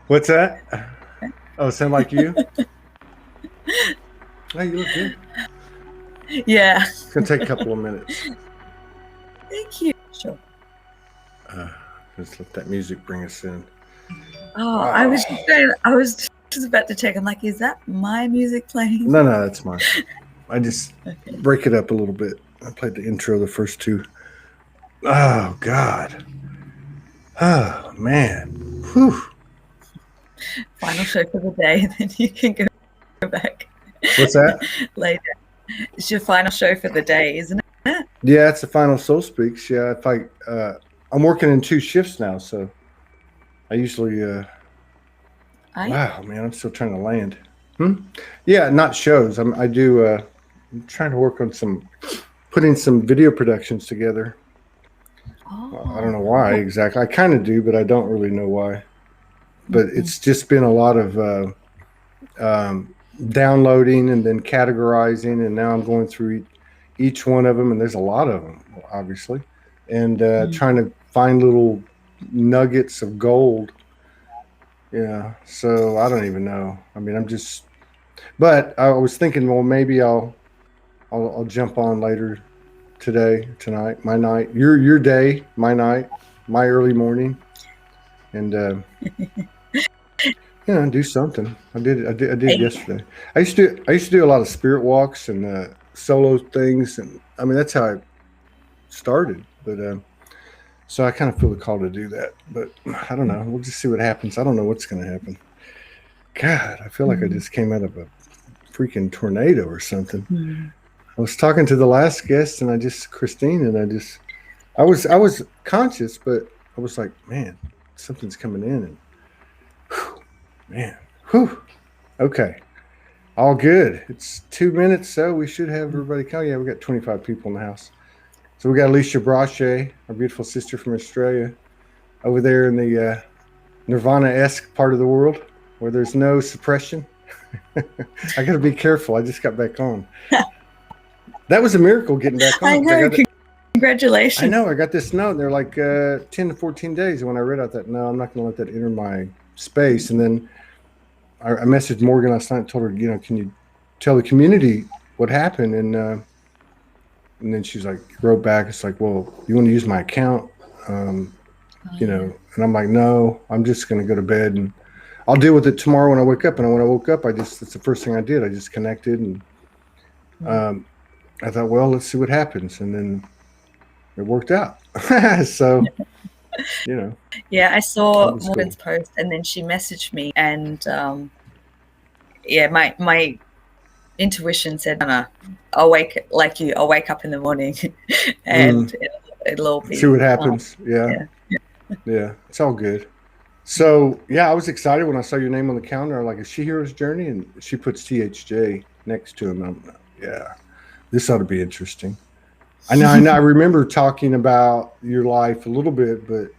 What's that? Oh, sound like you? Hey, you look good. Yeah. It's gonna take a couple of minutes. Thank you. Sure. Just let that music bring us in. Oh, I was just about to check. I'm like, is that my music playing? No, that's mine. I just Okay. break it up a little bit. I played the intro, the first two. Oh God. Oh man. Whew. Final show for the day, then you can go back What's that? later. It's your final show for the day, isn't it? Yeah, it's the final Soul Speaks. Yeah, if I'm working in 2 shifts now, so I usually wow, man, I'm still trying to land. Yeah, not shows. I'm trying to work on putting some video productions together. I don't know why exactly. I kind of do, but I don't really know why. But it's just been a lot of downloading and then categorizing, and now I'm going through each one of them, and there's a lot of them, obviously, and trying to find little nuggets of gold. Yeah, so I don't even know. I mean, but I was thinking, well, maybe I'll jump on later tonight, my night, your day, my night, my early morning, and do something. I did yesterday. I used to do a lot of spirit walks and solo things, and I mean that's how I started. But so I kind of feel the call to do that. But I don't know. We'll just see what happens. I don't know what's going to happen. God, I feel like I just came out of a freaking tornado or something. I was talking to the last guest, and Christine, and I was conscious, but I was like, man, something's coming in, and whew, man, whew, okay, all good. It's 2 minutes, so we should have everybody come. Yeah, we got 25 people in the house. So we got Alicia Brache, our beautiful sister from Australia, over there in the Nirvana-esque part of the world where there's no suppression. I got to be careful. I just got back on. That was a miracle getting back on. I know. Congratulations. I know. I got this note. They're like 10 to 14 days. And when I read out that, no, I'm not going to let that enter my space. And then I messaged Morgan last night and told her, can you tell the community what happened? And then she's like, wrote back. It's like, well, you want to use my account? And I'm like, no, I'm just going to go to bed and I'll deal with it tomorrow when I wake up. And when I woke up, that's the first thing I did. I just connected and I thought, well, let's see what happens. And then it worked out. So, Yeah, I saw Morgan's post and then she messaged me and my intuition said, no, I'll wake up in the morning and it'll all be. See what happens. Yeah. It's all good. So, I was excited when I saw your name on the calendar. I'm like, is she Hero's Journey? And she puts THJ next to him. This ought to be interesting. I know. I remember talking about your life a little bit, but,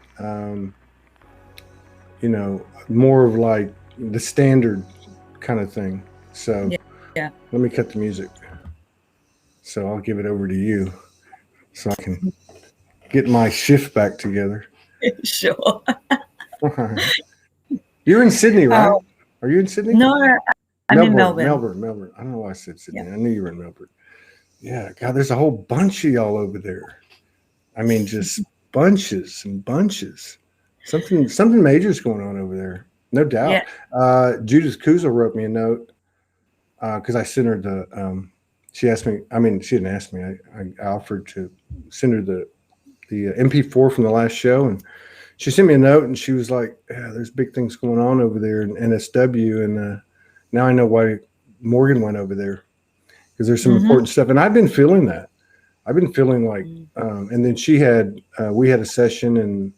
more of like the standard kind of thing. So let me cut the music. So I'll give it over to you so I can get my shift back together. Sure. You're in Sydney, right? Are you in Sydney? No, I'm in Melbourne. Melbourne. I don't know why I said Sydney. I knew you were in Melbourne. Yeah, God, there's a whole bunch of y'all over there. I mean, just bunches and bunches. Something major is going on over there, no doubt. Yeah. Judith Kuzel wrote me a note because I sent her she asked me. I mean, she didn't ask me. I offered to send her the MP4 from the last show, and she sent me a note, and she was like, "Yeah, there's big things going on over there in NSW, and now I know why Morgan went over there because there's some important stuff." And I've been feeling that. I've been feeling like, and then we had a session, and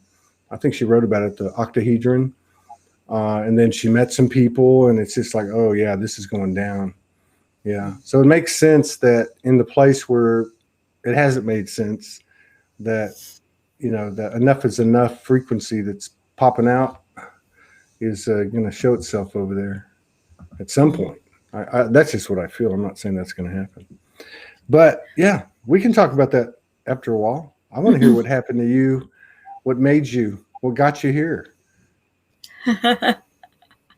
I think she wrote about it, the octahedron, and then she met some people, and it's just like, oh yeah, this is going down. Yeah, so it makes sense that in the place where it hasn't made sense, that that enough is enough frequency that's popping out is going to show itself over there at some point. That's just what I feel. I'm not saying that's going to happen, but yeah, we can talk about that after a while. I want to hear what happened to you, what made you, what got you here.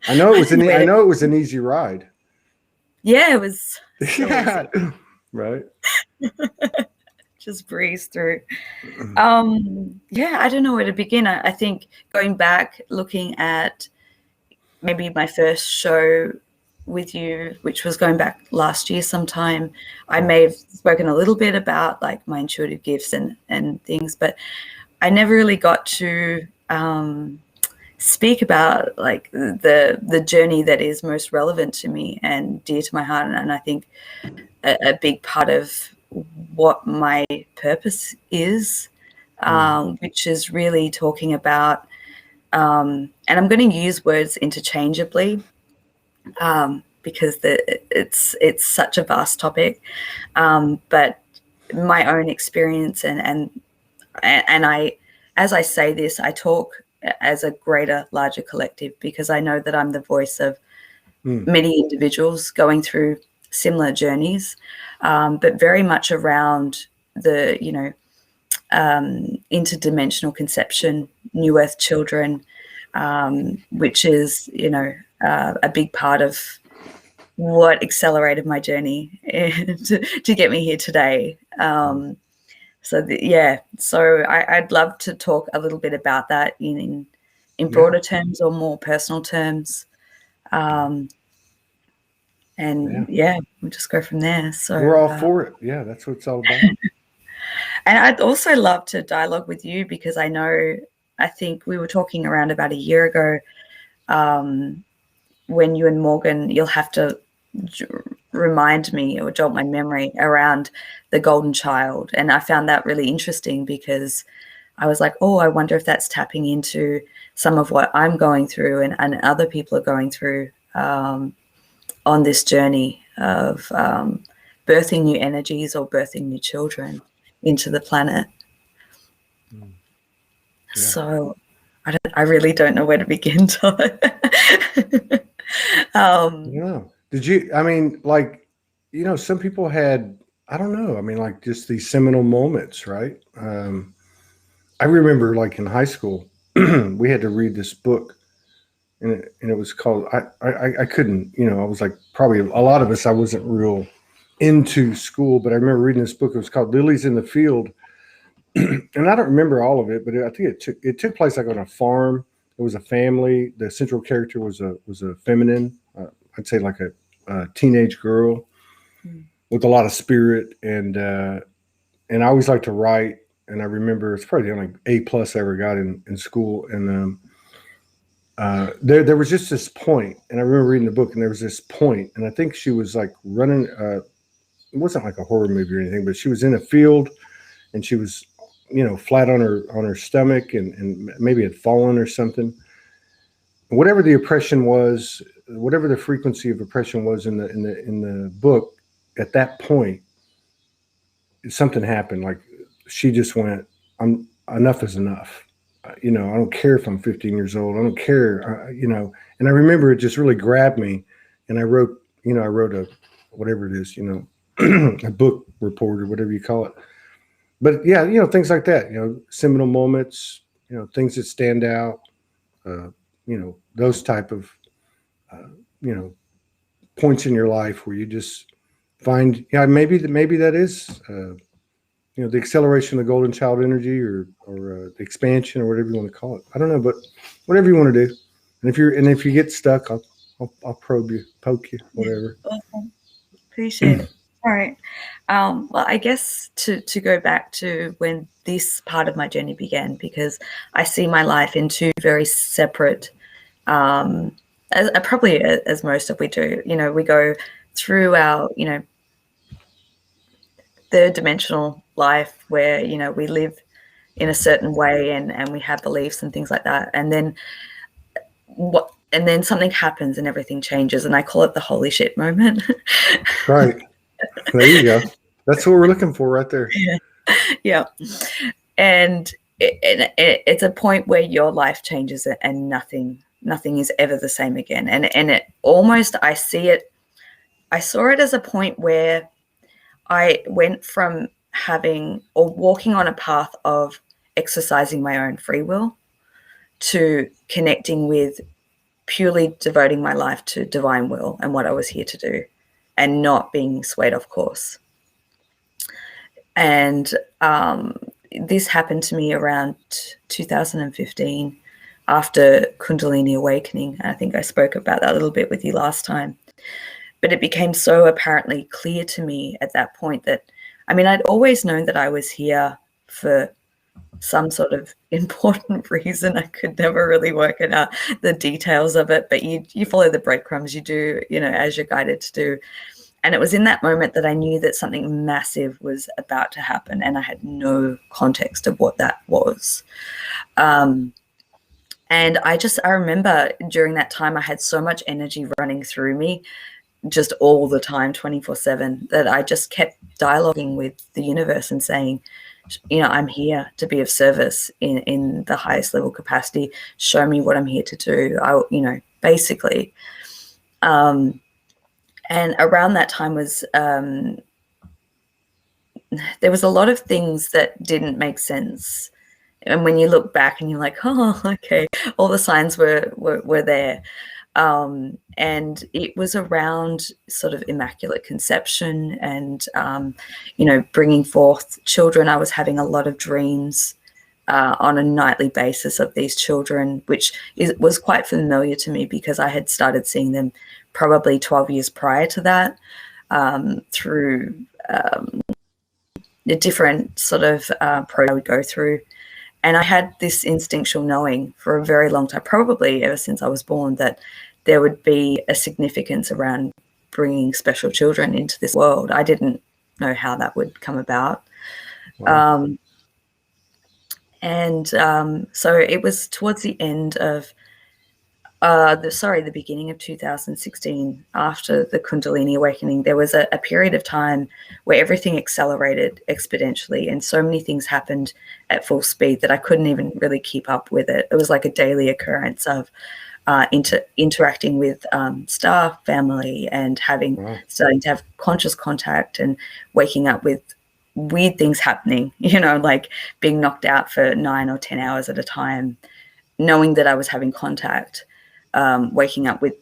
I know it was an easy ride. Yeah, it was so Yeah. easy. Right. Just breeze through. Yeah, I don't know where to begin. I think going back, looking at maybe my first show with you, which was going back last year sometime, I may have spoken a little bit about like my intuitive gifts and things, but I never really got to speak about like the journey that is most relevant to me and dear to my heart. And I think a big part of what my purpose is, which is really talking about, and I'm going to use words interchangeably because it's such a vast topic, but my own experience and I, as I say this, I talk as a greater, larger collective because I know that I'm the voice of many individuals going through similar journeys, but very much around the, interdimensional conception, New Earth children, which is, a big part of what accelerated my journey to get me here today. So I'd love to talk a little bit about that in broader terms or more personal terms. And we'll just go from there. So we're all for it. Yeah, that's what it's all about. And I'd also love to dialogue with you because I think we were talking around about a year ago when you and Morgan, you'll have to remind me or jog my memory around the golden child. And I found that really interesting because I was like, oh, I wonder if that's tapping into some of what I'm going through and other people are going through on this journey of birthing new energies or birthing new children into the planet. Yeah. So I really don't know where to begin, Todd. Yeah. Did you, I mean, like, some people had, I don't know, I mean, like just these seminal moments, right? I remember like in high school, we had to read this book and it was called, I couldn't, I was like, probably a lot of us, I wasn't real into school, but I remember reading this book. It was called Lilies in the Field. And I don't remember all of it, but I think it took place like on a farm. It was a family. The central character was a feminine, I'd say like a teenage girl with a lot of spirit. And I always liked to write. And I remember it's probably the only A+ I ever got in school. And there was just this point, and I remember reading the book, and there was this point, and I think she was like running. It wasn't like a horror movie or anything, but she was in a field, and she was, flat on her stomach, and maybe had fallen or something. Whatever the oppression was, whatever the frequency of oppression was in the book, at that point, something happened. Like she just went, enough is enough. I don't care if I'm 15 years old. I don't care, and I remember it just really grabbed me. And I wrote a, whatever it is, a book report or whatever you call it. But yeah, things like that, seminal moments, things that stand out, those type of, points in your life where you just find, maybe that is, the acceleration of the golden child energy or the expansion or whatever you want to call it. I don't know, but whatever you want to do. And if you get stuck, I'll probe you, poke you, whatever. Awesome. Appreciate it. All right. Well, I guess to go back to when this part of my journey began, because I see my life in two very separate, probably as most of we do, we go through our, third dimensional life where, we live in a certain way and we have beliefs and things like that. And then something happens and everything changes. And I call it the holy shit moment. Right. There you go. That's what we're looking for right there. Yeah. And it's a point where your life changes and nothing is ever the same again. And it almost, I saw it as a point where I went from having or walking on a path of exercising my own free will to connecting with purely devoting my life to divine will and what I was here to do, and not being swayed off course. And this happened to me around 2015 after Kundalini awakening. I think I spoke about that a little bit with you last time. But it became so apparently clear to me at that point that, I mean, I'd always known that I was here for some sort of important reason. I could never really work it out, the details of it, but you follow the breadcrumbs, you do, as you're guided to do. And it was in that moment that I knew that something massive was about to happen, and I had no context of what that was. And I remember during that time, I had so much energy running through me just all the time, 24/7, that I just kept dialoguing with the universe and saying, I'm here to be of service in the highest level capacity. Show me what I'm here to do. Basically. And around that time was, there was a lot of things that didn't make sense. And when you look back and you're like, oh, okay, all the signs were there. And it was around sort of immaculate conception and, bringing forth children. I was having a lot of dreams on a nightly basis of these children, which was quite familiar to me because I had started seeing them probably 12 years prior to that, through the different sort of programs I would go through. And I had this instinctual knowing for a very long time, probably ever since I was born, that there would be a significance around bringing special children into this world. I didn't know how that would come about. Wow. So it was towards the end of, the beginning of 2016, after the Kundalini awakening, there was a period of time where everything accelerated exponentially and so many things happened at full speed that I couldn't even really keep up with it. It was like a daily occurrence of interacting with staff, family, and starting to have conscious contact and waking up with weird things happening, like being knocked out for 9 or 10 hours at a time, knowing that I was having contact, waking up with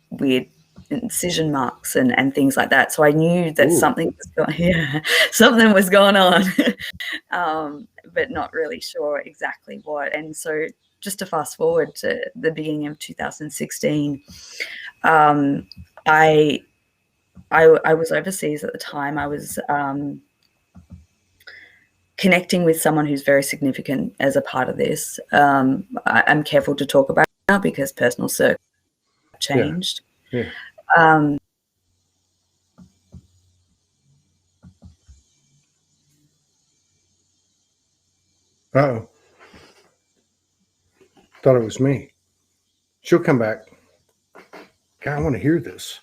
weird incision marks and things like that. So I knew that something was going on, but not really sure exactly what. And so just to fast forward to the beginning of 2016, I was overseas at the time. I was connecting with someone who's very significant as a part of this. I'm careful to talk about it now because personal circle changed. Yeah. Uh-oh. Thought it was me. She'll come back. God, I want to hear this.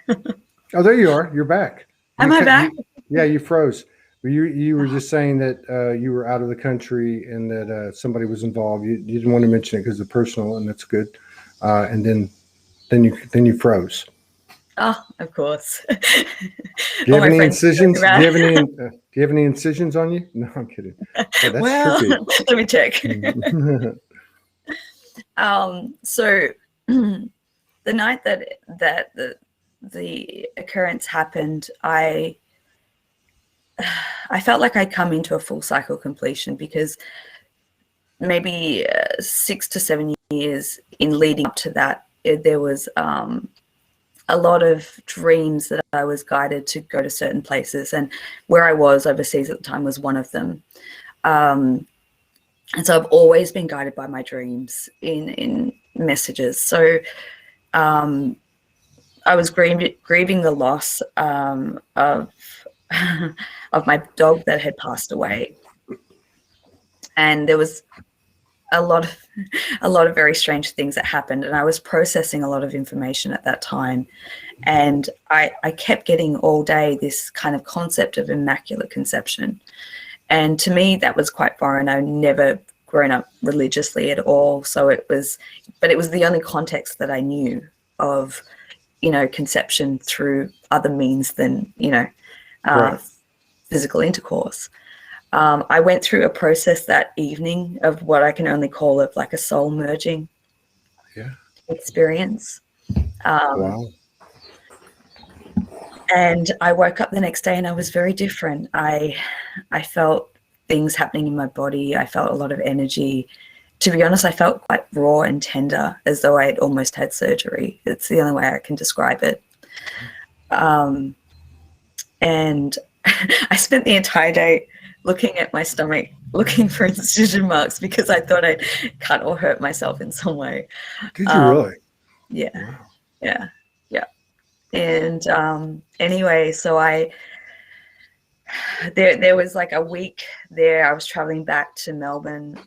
Oh, there you are. You're back. Am I back? You froze. You were just saying that you were out of the country and that somebody was involved. You didn't want to mention it because of personal, and that's good. And then you froze. Oh, of course. Do you have any incisions? Do you have any incisions on you? No, I'm kidding. Oh, that's tricky. Let me check. So the night that the occurrence happened, I felt like I'd come into a full cycle completion because maybe 6 to 7 years in leading up to that, there was a lot of dreams that I was guided to go to certain places, and where I was overseas at the time was one of them. And so I've always been guided by my dreams in messages. So I was grieving the loss of my dog that had passed away, and there was a lot of very strange things that happened, and I was processing a lot of information at that time, and I kept getting all day this kind of concept of immaculate conception, and to me that was quite foreign. I'd never grown up religiously at all, so it was the only context that I knew of, conception through other means than right. Physical intercourse. I went through a process that evening of what I can only call like a soul merging. Yeah. experience. Wow. And I woke up the next day and I was very different. I felt things happening in my body. I felt a lot of energy. To be honest, I felt quite raw and tender, as though I had almost had surgery. It's the only way I can describe it. And I spent the entire day looking at my stomach, looking for incision marks because I thought I'd cut or hurt myself in some way. Did you really? Yeah. Wow. Yeah. Yeah. And anyway, so there was like a week there. I was traveling back to Melbourne,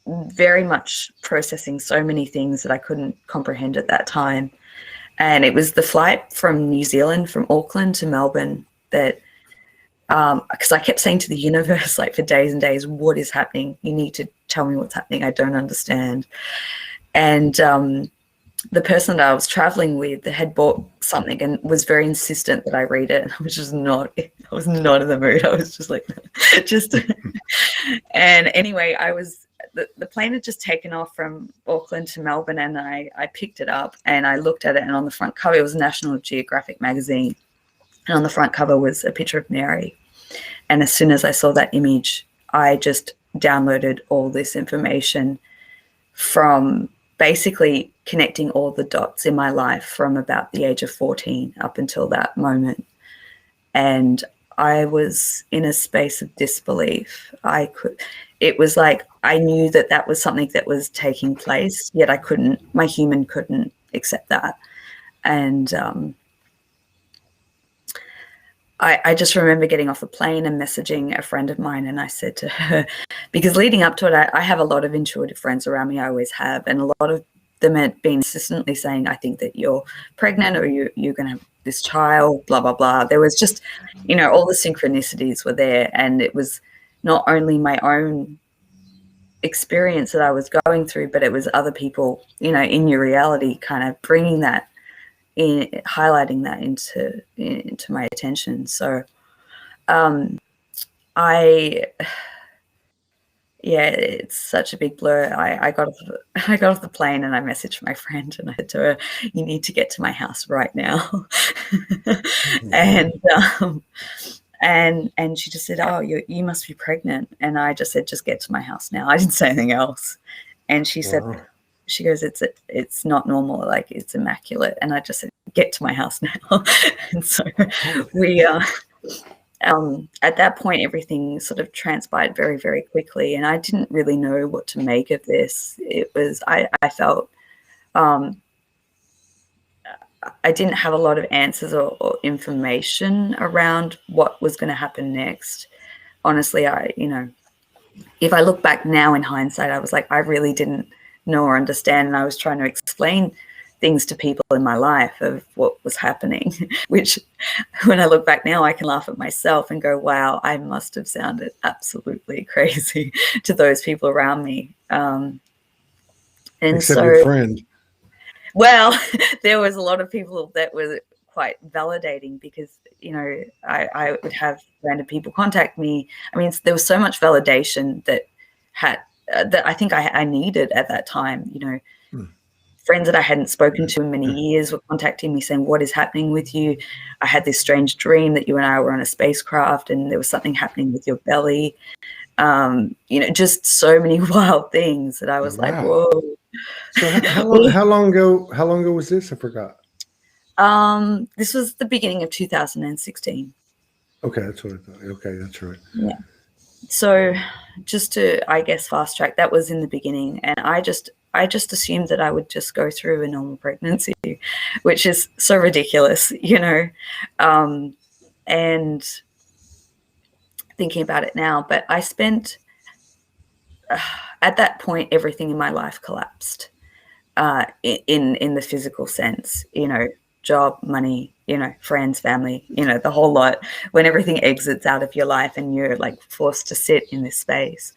very much processing so many things that I couldn't comprehend at that time. And it was the flight from New Zealand, from Auckland to Melbourne, that because I kept saying to the universe, like for days and days, what is happening? You need to tell me what's happening. I don't understand. And the person that I was traveling with had bought something and was very insistent that I read it. I was not in the mood. I was just like, and anyway, the plane had just taken off from Auckland to Melbourne, and I picked it up and I looked at it, and on the front cover, it was National Geographic magazine. And on the front cover was a picture of Mary. And as soon as I saw that image, I just downloaded all this information from basically connecting all the dots in my life from about the age of 14 up until that moment. And I was in a space of disbelief. It was like I knew that was something that was taking place, yet my human couldn't accept that. And I just remember getting off the plane and messaging a friend of mine, and I said to her, because leading up to it, I have a lot of intuitive friends around me. I always have, and a lot of them had been consistently saying, I think that you're pregnant, or you're going to have this child, blah, blah, blah. There was just, all the synchronicities were there, and it was not only my own experience that I was going through, but it was other people, in your reality kind of bringing that, highlighting that into my attention. So it's such a big blur. I got off the plane and I messaged my friend and I said to her, you need to get to my house right now. And she just said, oh, you must be pregnant. And I just said, just get to my house now. I didn't say anything else. And she said, she goes, it's not normal, like it's immaculate. And I just said, get to my house now. And so we at that point, everything sort of transpired very, very quickly, and I didn't really know what to make of this. It was I felt I didn't have a lot of answers or information around what was going to happen next. Honestly, if I look back now in hindsight, I was like, I really didn't know or understand, and I was trying to explain things to people in my life of what was happening, which when I look back now, I can laugh at myself and go, wow, I must have sounded absolutely crazy to those people around me. Except your friend. Well, there was a lot of people that were quite validating because, I would have random people contact me. I mean, there was so much validation that I think I needed at that time. Friends that I hadn't spoken to in many years were contacting me saying, what is happening with you? I had this strange dream that you and I were on a spacecraft and there was something happening with your belly. Just so many wild things that I was like, whoa. So how long ago was this? I forgot. This was the beginning of 2016. Okay, that's what I thought. Okay, that's right. Yeah. So just to, I guess, fast track, that was in the beginning. And I just assumed that I would just go through a normal pregnancy, which is so ridiculous, and thinking about it now. But I spent, at that point, everything in my life collapsed in the physical sense, job, money, friends, family, the whole lot. When everything exits out of your life and you're like forced to sit in this space.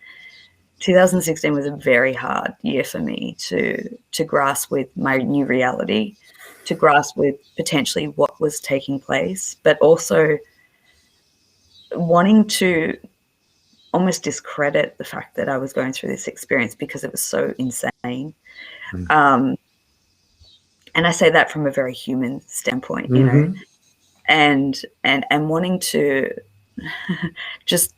2016 was a very hard year for me to grasp with my new reality, to grasp with potentially what was taking place, but also wanting to almost discredit the fact that I was going through this experience because it was so insane. And I say that from a very human standpoint, you know, and wanting to just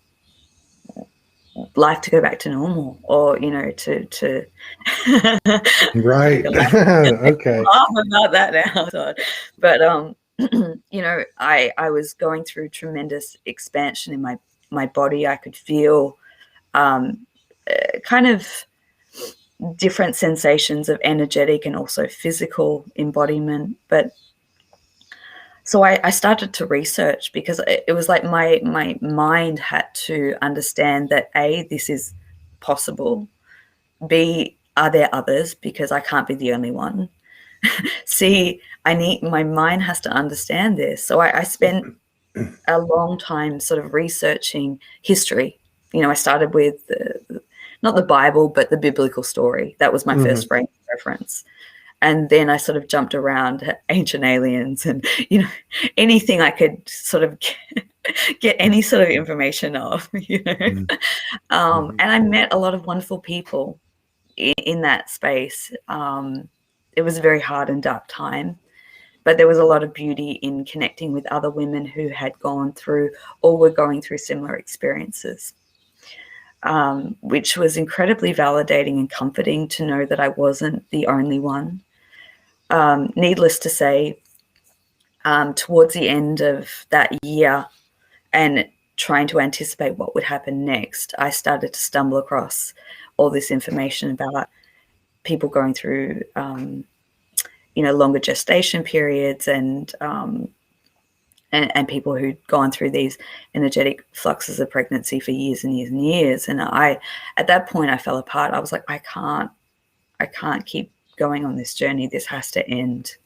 life to go back to normal, or, you know, to right. Okay. laugh about that now, Todd. But you know, I was going through tremendous expansion in my body. I could feel kind of different sensations of energetic and also physical embodiment. But so I started to research, because it was like my mind had to understand that A, this is possible. B, are there others? Because I can't be the only one. C, my mind has to understand this. So I spent a long time sort of researching history. You know, I started with not the Bible, but the biblical story. That was my first frame of reference. And then I sort of jumped around ancient aliens and, you know, anything I could sort of get any sort of information of, you know. And I met a lot of wonderful people in that space. It was a very hard and dark time, but there was a lot of beauty in connecting with other women who had gone through or were going through similar experiences, which was incredibly validating and comforting to know that I wasn't the only one. Needless to say, towards the end of that year and trying to anticipate what would happen next, I started to stumble across all this information about people going through, you know, longer gestation periods and people who'd gone through these energetic fluxes of pregnancy for years and years and years. And at that point, I fell apart. I was like, I can't keep going on this journey. This has to end.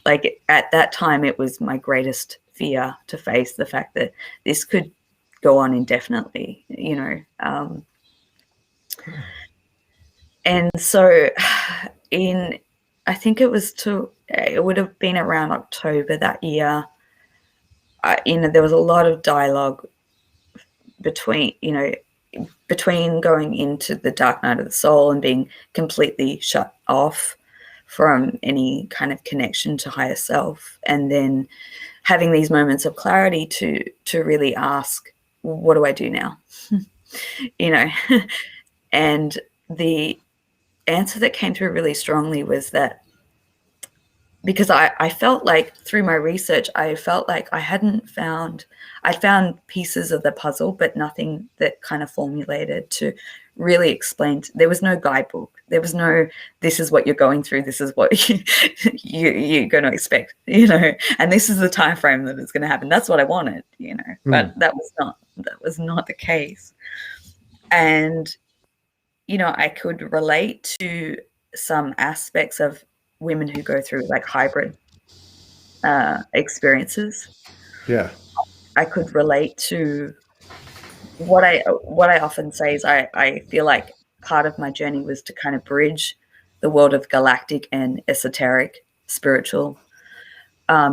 Like, at that time, it was my greatest fear to face the fact that this could go on indefinitely, you know. And so I think it would have been around October that year, you know, there was a lot of dialogue between going into the dark night of the soul and being completely shut off from any kind of connection to higher self, and then having these moments of clarity to really ask, what do I do now? You know. And the answer that came through really strongly was that, because I felt like through my research, I felt like I'd found pieces of the puzzle, but nothing that kind of formulated to really explain. There was no guidebook. There was no, this is what you're going through. This is what you're going to expect, you know, and this is the time frame that it's going to happen. That's what I wanted, you know, but that was not the case. And, you know, I could relate to some aspects of women who go through like hybrid experiences. Yeah. I could relate to what I often say is I feel like part of my journey was to kind of bridge the world of galactic and esoteric spiritual,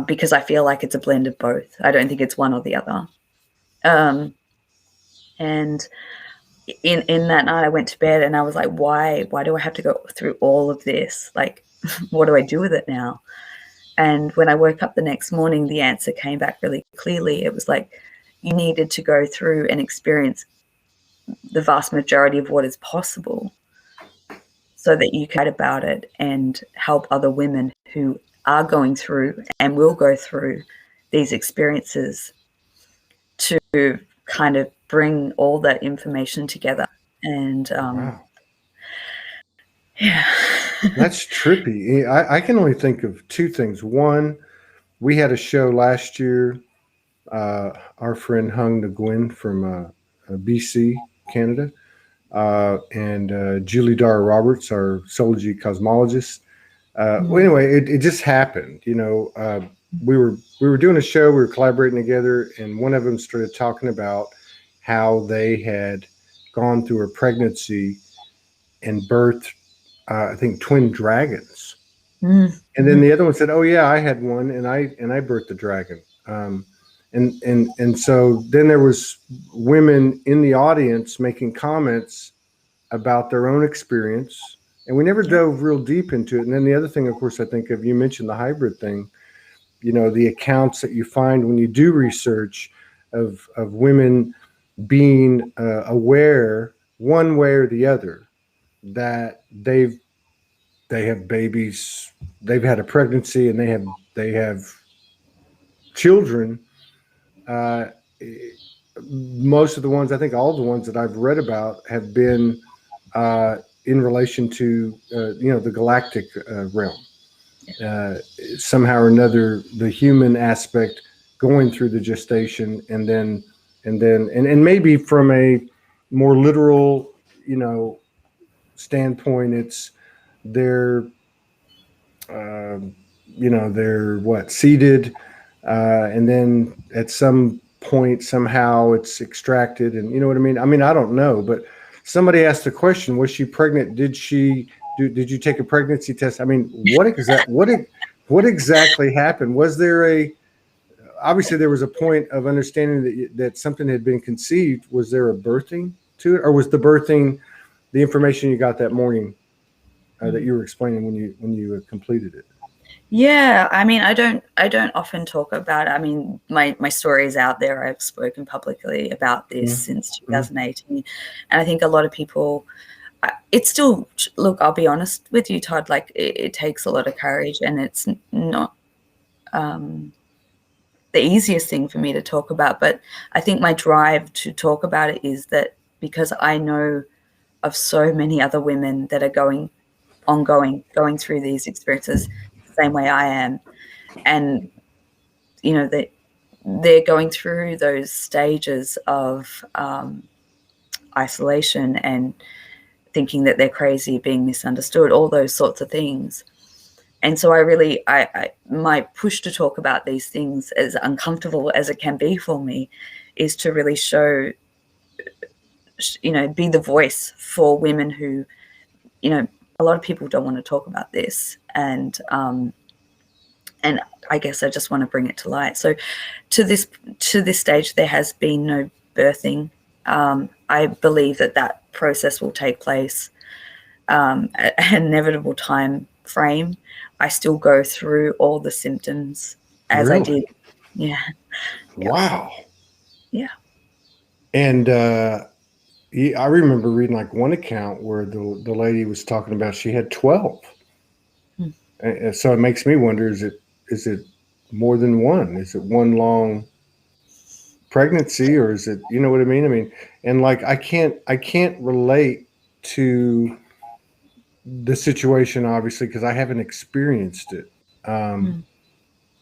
because I feel like it's a blend of both. I don't think it's one or the other. And in that night I went to bed and I was like, why do I have to go through all of this? Like, what do I do with it now? And when I woke up the next morning, the answer came back really clearly. It was like, you needed to go through and experience the vast majority of what is possible so that you can write about it and help other women who are going through and will go through these experiences to kind of bring all that information together. And Wow. yeah. That's trippy. I can only think of two things. One, we had a show last year. Our friend Hung Nguyen from BC, Canada, and Julie Dara Roberts, our Soulgy cosmologist. Well, anyway, it just happened. You know, we were doing a show. We were collaborating together, and one of them started talking about how they had gone through a pregnancy and birthed, I think, twin dragons. And then the other one said, "Oh yeah, I had one, and I birthed a dragon." And so then there was women in the audience making comments about their own experience And we never dove real deep into it. And then the other thing, of course, I think of, you mentioned the hybrid thing, the accounts that you find when you do research of women being aware one way or the other that they have babies, they've had a pregnancy, and they have children. Most of the ones, I think all the ones that I've read about have been in relation to the galactic realm. Somehow or another, the human aspect going through the gestation, and maybe from a more literal, standpoint, it's they're they're seeded, and then at some point somehow it's extracted, and you know what I mean. I don't know, but somebody asked the question: was she pregnant? Did you take a pregnancy test? What exactly happened? Was there obviously there was a point of understanding that something had been conceived. Was there a birthing to it, or was the birthing the information you got that morning that you were explaining when you completed it? Yeah, I don't often talk about it. My story is out there. I've spoken publicly about this since 2018, and I think a lot of people, it's still, look, I'll be honest with you, Todd, like it takes a lot of courage, and it's not the easiest thing for me to talk about, but I think my drive to talk about it is that because I know of so many other women that are going through these experiences the same way I am, and that they're going through those stages of isolation and thinking that they're crazy, being misunderstood, all those sorts of things. And so I my push to talk about these things, as uncomfortable as it can be for me, is to really show, be the voice for women who, a lot of people don't want to talk about this. And I guess I just want to bring it to light. So to this stage, there has been no birthing. I believe that process will take place at an inevitable time frame. I still go through all the symptoms as I did. Yeah. Wow. Yeah. And I remember reading one account where the lady was talking about she had 12. And so it makes me wonder, is it more than one? Is it one long pregnancy, or is it, you know what I mean? And I can't relate to the situation, obviously, because I haven't experienced it. I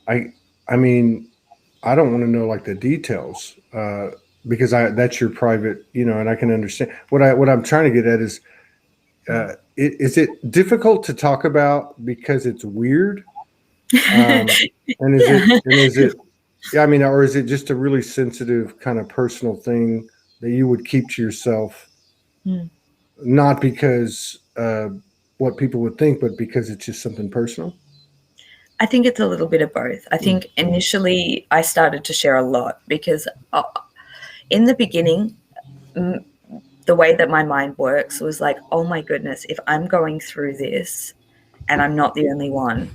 don't want to know the details, because that's your private, and I can understand what I'm trying to get at is it difficult to talk about because it's weird? And is it, or is it just a really sensitive kind of personal thing that you would keep to yourself, not because what people would think, but because it's just something personal? I think it's a little bit of both. I think initially I started to share a lot because in the beginning, the way that my mind works was like, oh my goodness, if I'm going through this and I'm not the only one,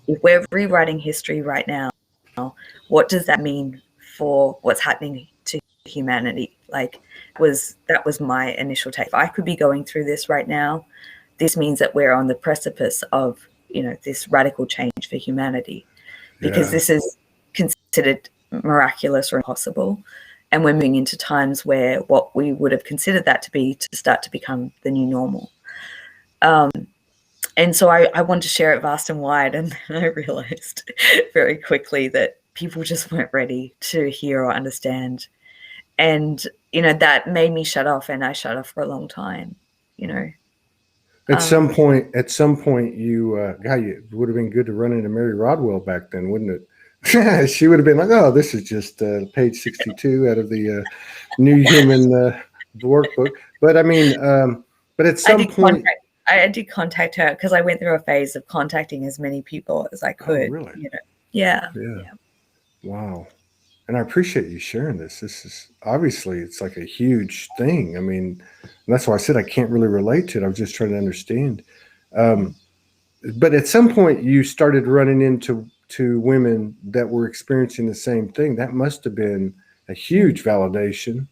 if we're rewriting history right now, what does that mean for what's happening to humanity? That was my initial take. If I could be going through this right now, this means that we're on the precipice of, this radical change for humanity, because this is considered miraculous or impossible. And we're moving into times where what we would have considered that to be to start to become the new normal. And so I wanted to share it vast and wide. And then I realized very quickly that people just weren't ready to hear or understand. And, that made me shut off, and I shut off for a long time, At some point, you, God, it would have been good to run into Mary Rodwell back then, wouldn't it? She would have been like, "Oh, this is just page 62 out of the New Human workbook." But but at some point, I did contact her because I went through a phase of contacting as many people as I could. Oh, really? Yeah. Wow. And I appreciate you sharing this. This is obviously, it's like a huge thing. I mean, that's why I said I can't really relate to it. I was just trying to understand. But at some point, you started running into women that were experiencing the same thing. That must have been a huge validation.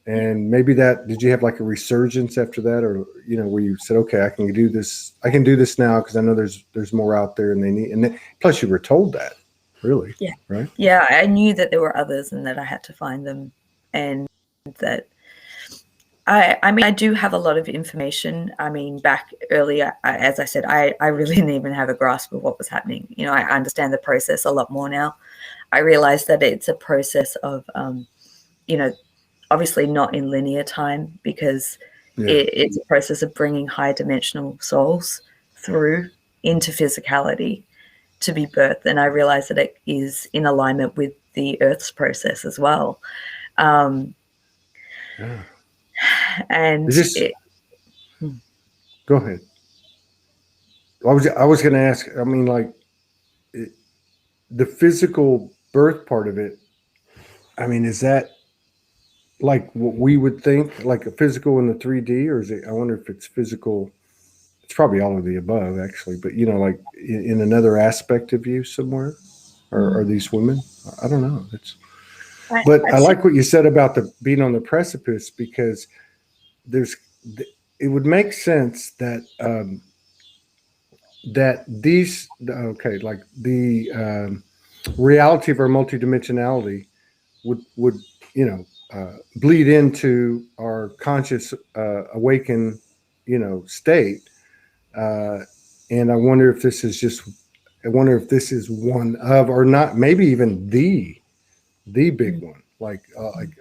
And maybe did you have like a resurgence after that, or where you said, okay, I can do this. I can do this now because I know there's more out there, and they need. And plus, you were told that, really, Yeah, right? Yeah, I knew that there were others, and that I had to find them, and that. I mean, I do have a lot of information. I mean, back earlier, as I said, I really didn't even have a grasp of what was happening. I understand the process a lot more now. I realize that it's a process of, obviously not in linear time, because it's a process of bringing high dimensional souls through into physicality to be birthed. And I realize that it is in alignment with the Earth's process as well. Yeah. And go ahead. I was going to ask. I mean, like the physical birth part of it. I mean, is that like what we would think, like a physical in the 3D, or is it? I wonder if it's physical. It's probably all of the above, actually. But like in another aspect of you somewhere, are these women? I don't know. But I like what you said about being on the precipice, because it would make sense that these, okay, like the reality of our multidimensionality would bleed into our conscious awakened state, and I wonder if this is one of, or not, maybe even the big one. Like,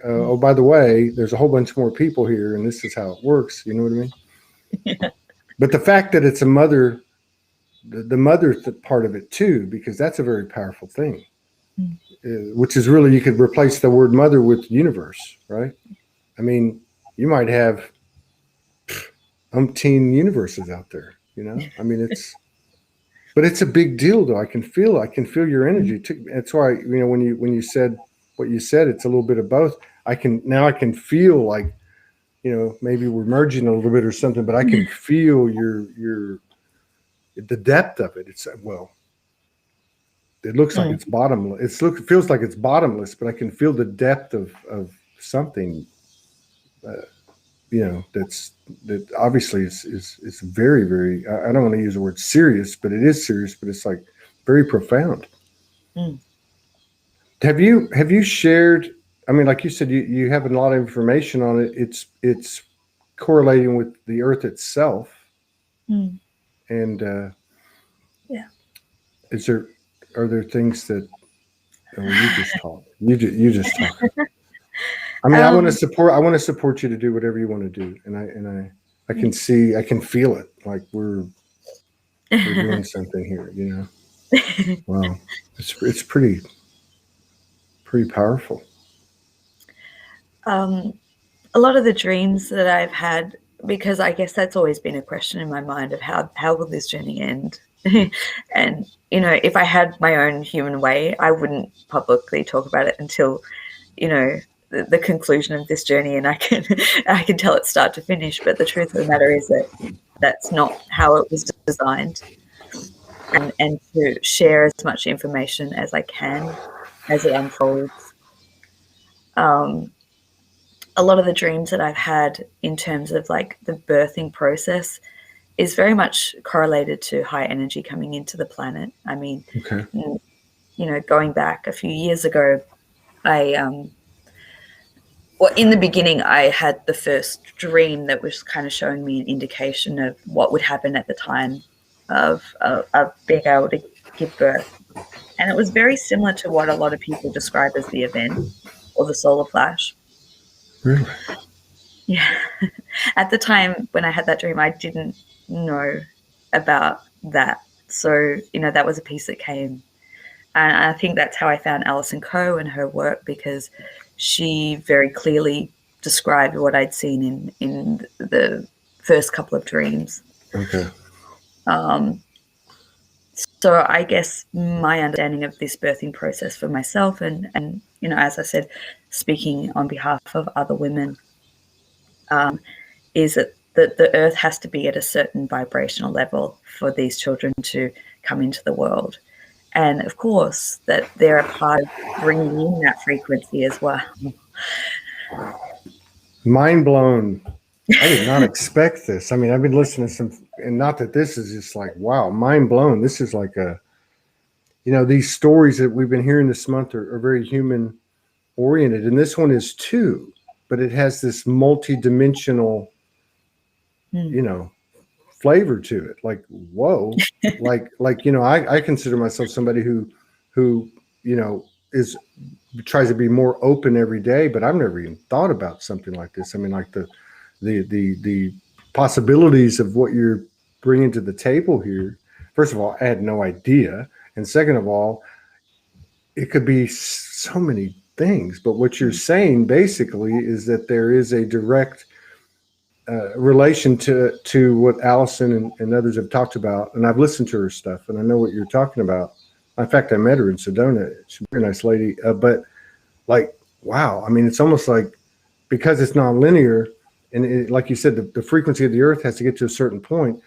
oh, by the way, there's a whole bunch more people here, and this is how it works. You know what I mean? Yeah. But the fact that it's a mother, the mother part of it too, because that's a very powerful thing, which is really, you could replace the word mother with universe, right? I mean, you might have umpteen universes out there. I mean, but it's a big deal, though. I can feel your energy too. That's why, when you said what you said, it's a little bit of both. I can feel like, maybe we're merging a little bit or something, but I can feel the depth of it. It looks like it's bottomless. It feels like it's bottomless, but I can feel the depth of something, that obviously is very, very, I don't want to use the word serious, but it is serious, but it's like very profound. Have you shared, I mean, like you said, you have a lot of information on it. It's correlating with the Earth itself. And are there things that, you just talk. You just talk. I mean, I want to support you to do whatever you want to do. And I can feel it. Like we're doing something here, Wow. It's pretty powerful. A lot of the dreams that I've had, because I guess that's always been a question in my mind of how will this journey end? And, if I had my own human way, I wouldn't publicly talk about it until, the conclusion of this journey, and I can tell it start to finish. But the truth of the matter is that that's not how it was designed. And to share as much information as I can as it unfolds. A lot of the dreams that I've had in terms of like the birthing process is very much correlated to high energy coming into the planet. I mean, going back a few years ago, in the beginning, I had the first dream that was kind of showing me an indication of what would happen at the time of being able to give birth. And it was very similar to what a lot of people describe as the event or the solar flash. Really? Yeah. At the time when I had that dream, I didn't know about that. So, that was a piece that came. And I think that's how I found Alison Coe and her work, because she very clearly described what I'd seen in the first couple of dreams. Okay. so I guess my understanding of this birthing process for myself and as I said, speaking on behalf of other women, is that the earth has to be at a certain vibrational level for these children to come into the world. And of course, that they're a part of bringing in that frequency as well. Mind blown. I did not expect this. I mean, I've been listening to some, and not that this is just like, wow, mind blown. This is like these stories that we've been hearing this month are very human oriented. And this one is too, but it has this multi-dimensional, flavor to it. Like, whoa, I consider myself somebody who tries to be more open every day, but I've never even thought about something like this. I mean, like the possibilities of what you're bringing to the table here. First of all, I had no idea. And second of all, it could be so many things, but what you're saying basically is that there is a direct relation to what Allison and others have talked about. And I've listened to her stuff and I know what you're talking about. In fact, I met her in Sedona. She's a very nice lady, but like, wow. I mean, it's almost like, because it's nonlinear and like you said, the frequency of the earth has to get to a certain point.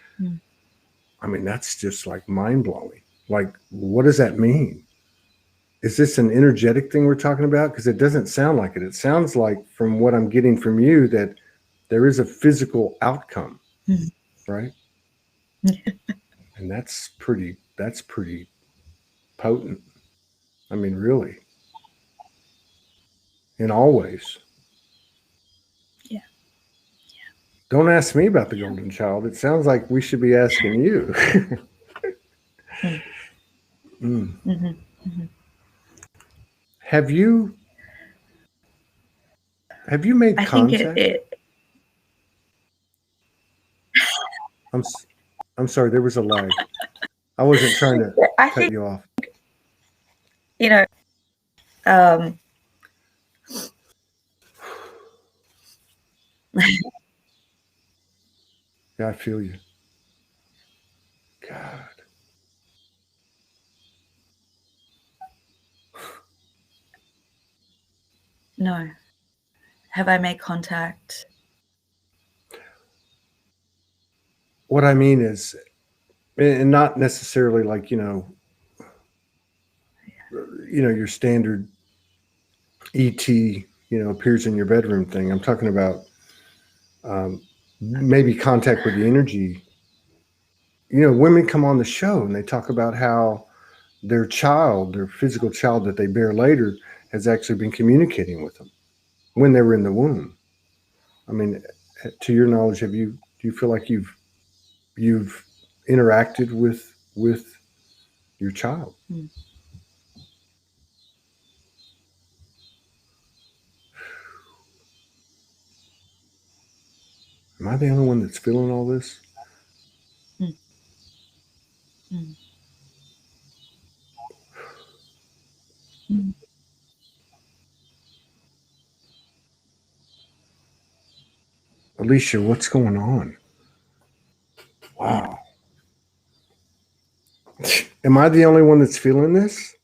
I mean, that's just like mind blowing. Like, what does that mean? Is this an energetic thing we're talking about? Because it doesn't sound like it. It sounds like, from what I'm getting from you, that there is a physical outcome, right? And that's pretty potent. I mean, really, in all ways. Yeah. Don't ask me about the golden child. It sounds like we should be asking you. Have you made contact? I'm sorry, there was a lag. I wasn't trying to cut you off. Yeah, I feel you. God. No. Have I made contact? What I mean is, and not necessarily like, your standard ET, appears in your bedroom thing. I'm talking about maybe contact with the energy. Women come on the show and they talk about how their physical child that they bear later has actually been communicating with them when they were in the womb. I mean, to your knowledge, do you feel like you've interacted with your child? Am I the only one that's feeling all this? Alicia, what's going on? Wow. Am I the only one that's feeling this?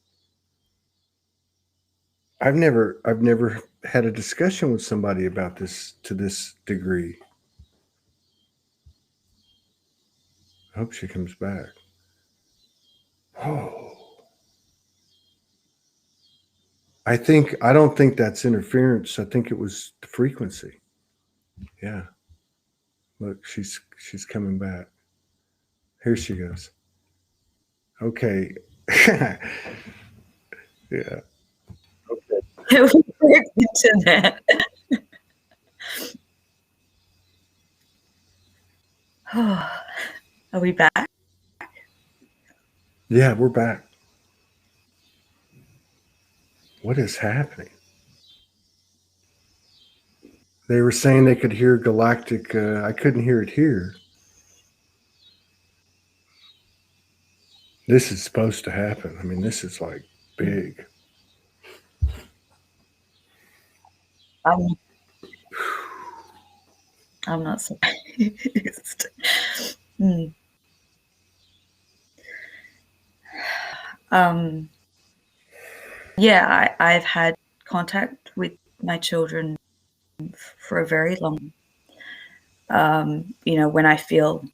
I've never had a discussion with somebody about this to this degree. I hope she comes back. Oh. I don't think that's interference. I think it was the frequency. Yeah. Look, she's coming back. Here she goes. Okay. Yeah. Okay. Internet. Are we back? Yeah, we're back. What is happening? They were saying they could hear galactic. I couldn't hear it here. This is supposed to happen. I mean, this is like big. I'm not surprised. Yeah, I've had contact with my children for a very long, when I feel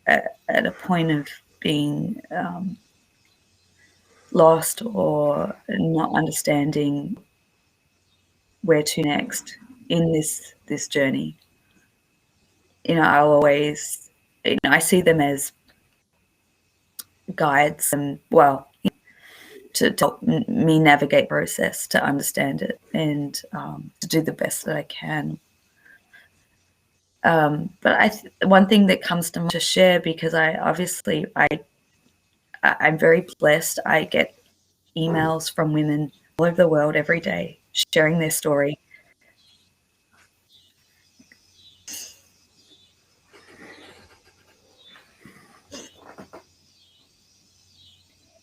at a point of being lost or not understanding where to next in this journey. I'll always, I see them as guides and, to help me navigate the process, to understand it, and to do the best that I can. But one thing that comes to mind to share, because I'm very blessed. I get emails from women all over the world every day sharing their story.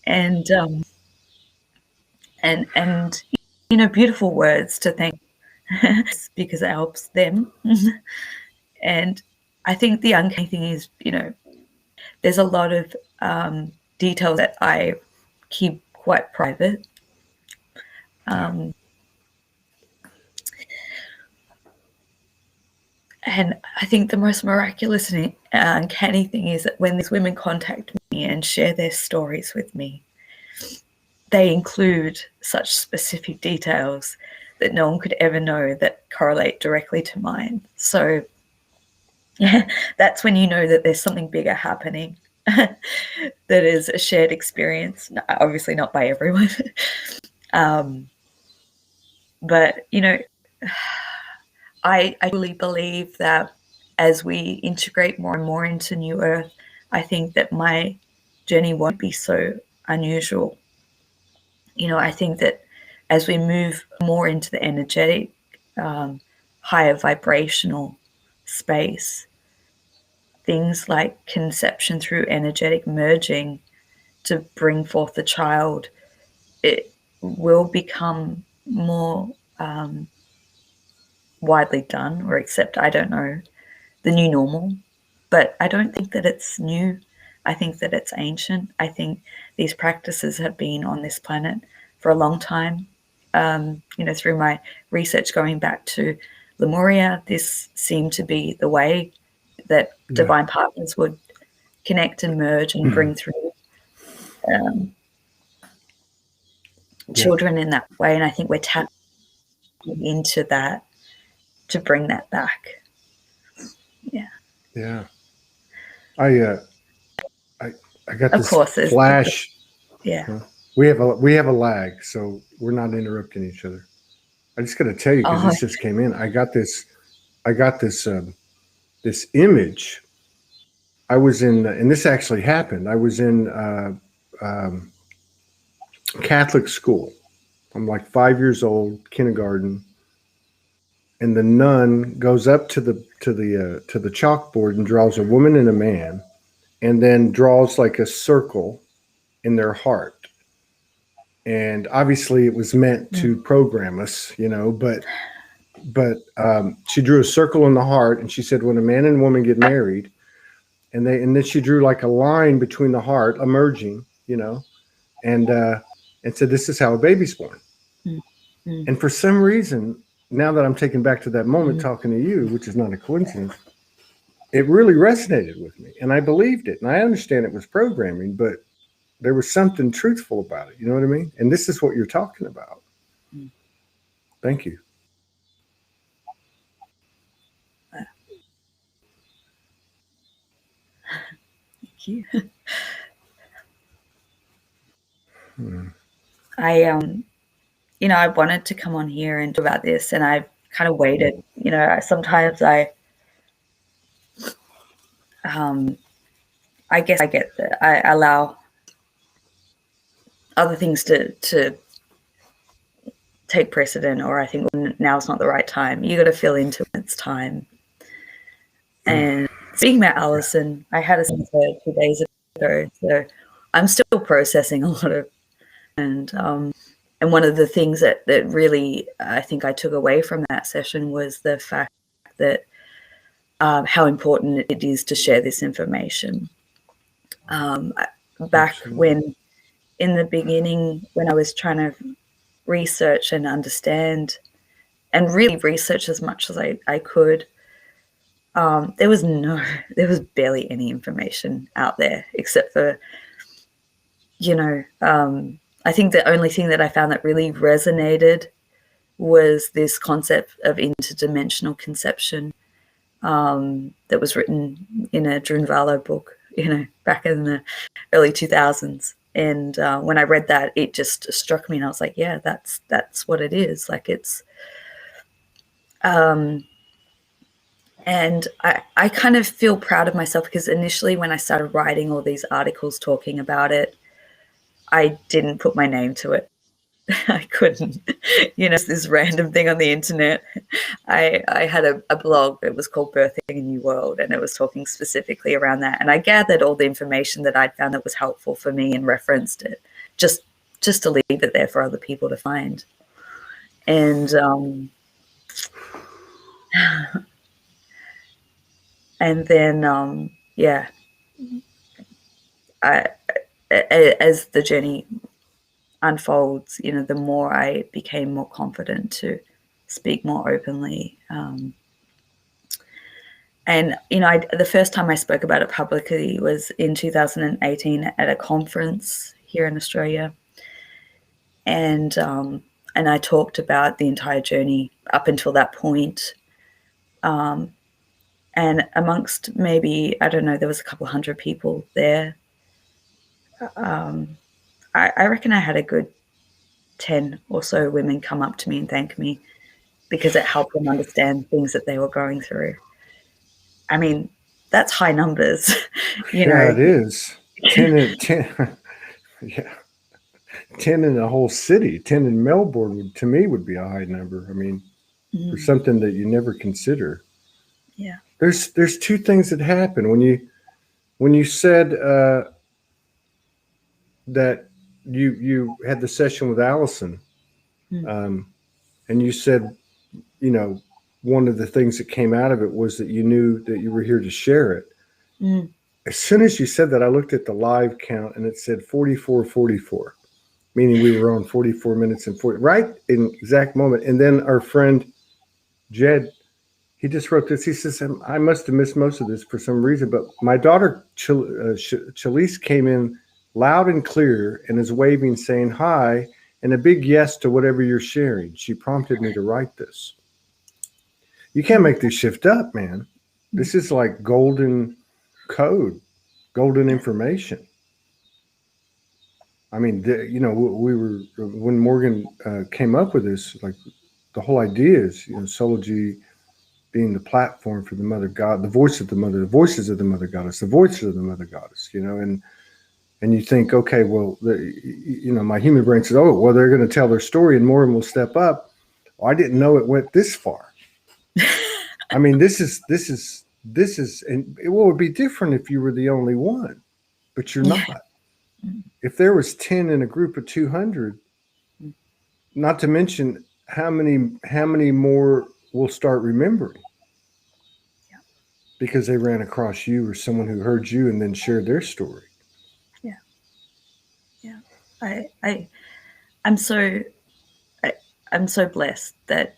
And beautiful words to thank because it helps them. And I think the uncanny thing is, there's a lot of details that I keep quite private. And I think the most miraculous and uncanny thing is that when these women contact me and share their stories with me, they include such specific details that no one could ever know that correlate directly to mine. So yeah, that's when you know that there's something bigger happening, that is a shared experience, obviously not by everyone. But, I really believe that as we integrate more and more into New Earth, I think that my journey won't be so unusual. I think that as we move more into the energetic, higher vibrational space, things like conception through energetic merging to bring forth the child, it will become more widely done or accepted. I don't know, the new normal, but I don't think that it's new. I think that it's ancient. I think these practices have been on this planet for a long time. Through my research going back to Lemuria, this seemed to be the way that divine partners would connect and merge and bring through children in that way. And I think we're tapping into that to bring that back. Yeah. I got this flash. Yeah. We have a lag, so we're not interrupting each other. I just got to tell you, because this just came in. I got this this image. I was in, and this actually happened. I was in Catholic school. I'm like 5 years old, kindergarten, and the nun goes up to the chalkboard and draws a woman and a man, and then draws like a circle in their heart. And obviously, it was meant to program us, but she drew a circle in the heart, and she said, when a man and woman get married, and then she drew like a line between the heart emerging, and said, this is how a baby's born. And for some reason, now that I'm taken back to that moment talking to you, which is not a coincidence, it really resonated with me, and I believed it. And I understand it was programming, but there was something truthful about it. You know what I mean? And this is what you're talking about. Thank you. Thank you. I wanted to come on here and talk about this, and I've kind of waited. Sometimes I guess I get that I allow other things to take precedent, or I think, well, now's not the right time. You got to feel into its time. And speaking about Alison, I had a sense of her 2 days ago, so I'm still processing a lot of, and one of the things that really I think I took away from that session was the fact that how important it is to share this information. Back when in the beginning, when I was trying to research and understand and really research as much as I could, there was barely any information out there except for, I think the only thing that I found that really resonated was this concept of interdimensional conception that was written in a Drunvalo book, back in the early 2000s. And when I read that, it just struck me, and I was like, yeah, that's what it is. Like, it's, and I kind of feel proud of myself because initially when I started writing all these articles talking about it, I didn't put my name to it. I couldn't, it's this random thing on the internet. I had a blog that was called Birthing a New World, and it was talking specifically around that. And I gathered all the information that I'd found that was helpful for me and referenced it just to leave it there for other people to find. And and then as the journey unfolds, the more I became more confident to speak more openly. And, the first time I spoke about it publicly was in 2018 at a conference here in Australia. And I talked about the entire journey up until that point. And amongst maybe, I don't know, there was a couple hundred people there. I reckon I had a good 10 or so women come up to me and thank me because it helped them understand things that they were going through. I mean, that's high numbers, Yeah, it is. 10 yeah. 10 in a whole city, 10 in Melbourne to me would be a high number. I mean, for something that you never consider. Yeah. There's two things that happen when you said that you had the session with Allison, and you said, one of the things that came out of it was that you knew that you were here to share it. As soon as you said that, I looked at the live count and it said 44:44, meaning we were on 44 minutes and 40, right in exact moment. And then our friend Jed, he just wrote this. He says, I must have missed most of this for some reason, but my daughter Chalise came in loud and clear and is waving, saying hi and a big yes to whatever you're sharing. She prompted me to write this. You can't make this shift up, man. This is like golden code, golden information. I mean, we were, when Morgan came up with this, like the whole idea is, Sology being the platform for the Mother God, the voice of the Mother, the voices of the Mother Goddess, the voices of the Mother Goddess, and you think, okay, well, my human brain says, oh, well, they're going to tell their story and Morgan will step up. Well, I didn't know it went this far. I mean, this is, and it would be different if you were the only one, but you're not. If there was 10 in a group of 200, not to mention how many more will start remembering because they ran across you or someone who heard you and then shared their story. I'm so blessed that,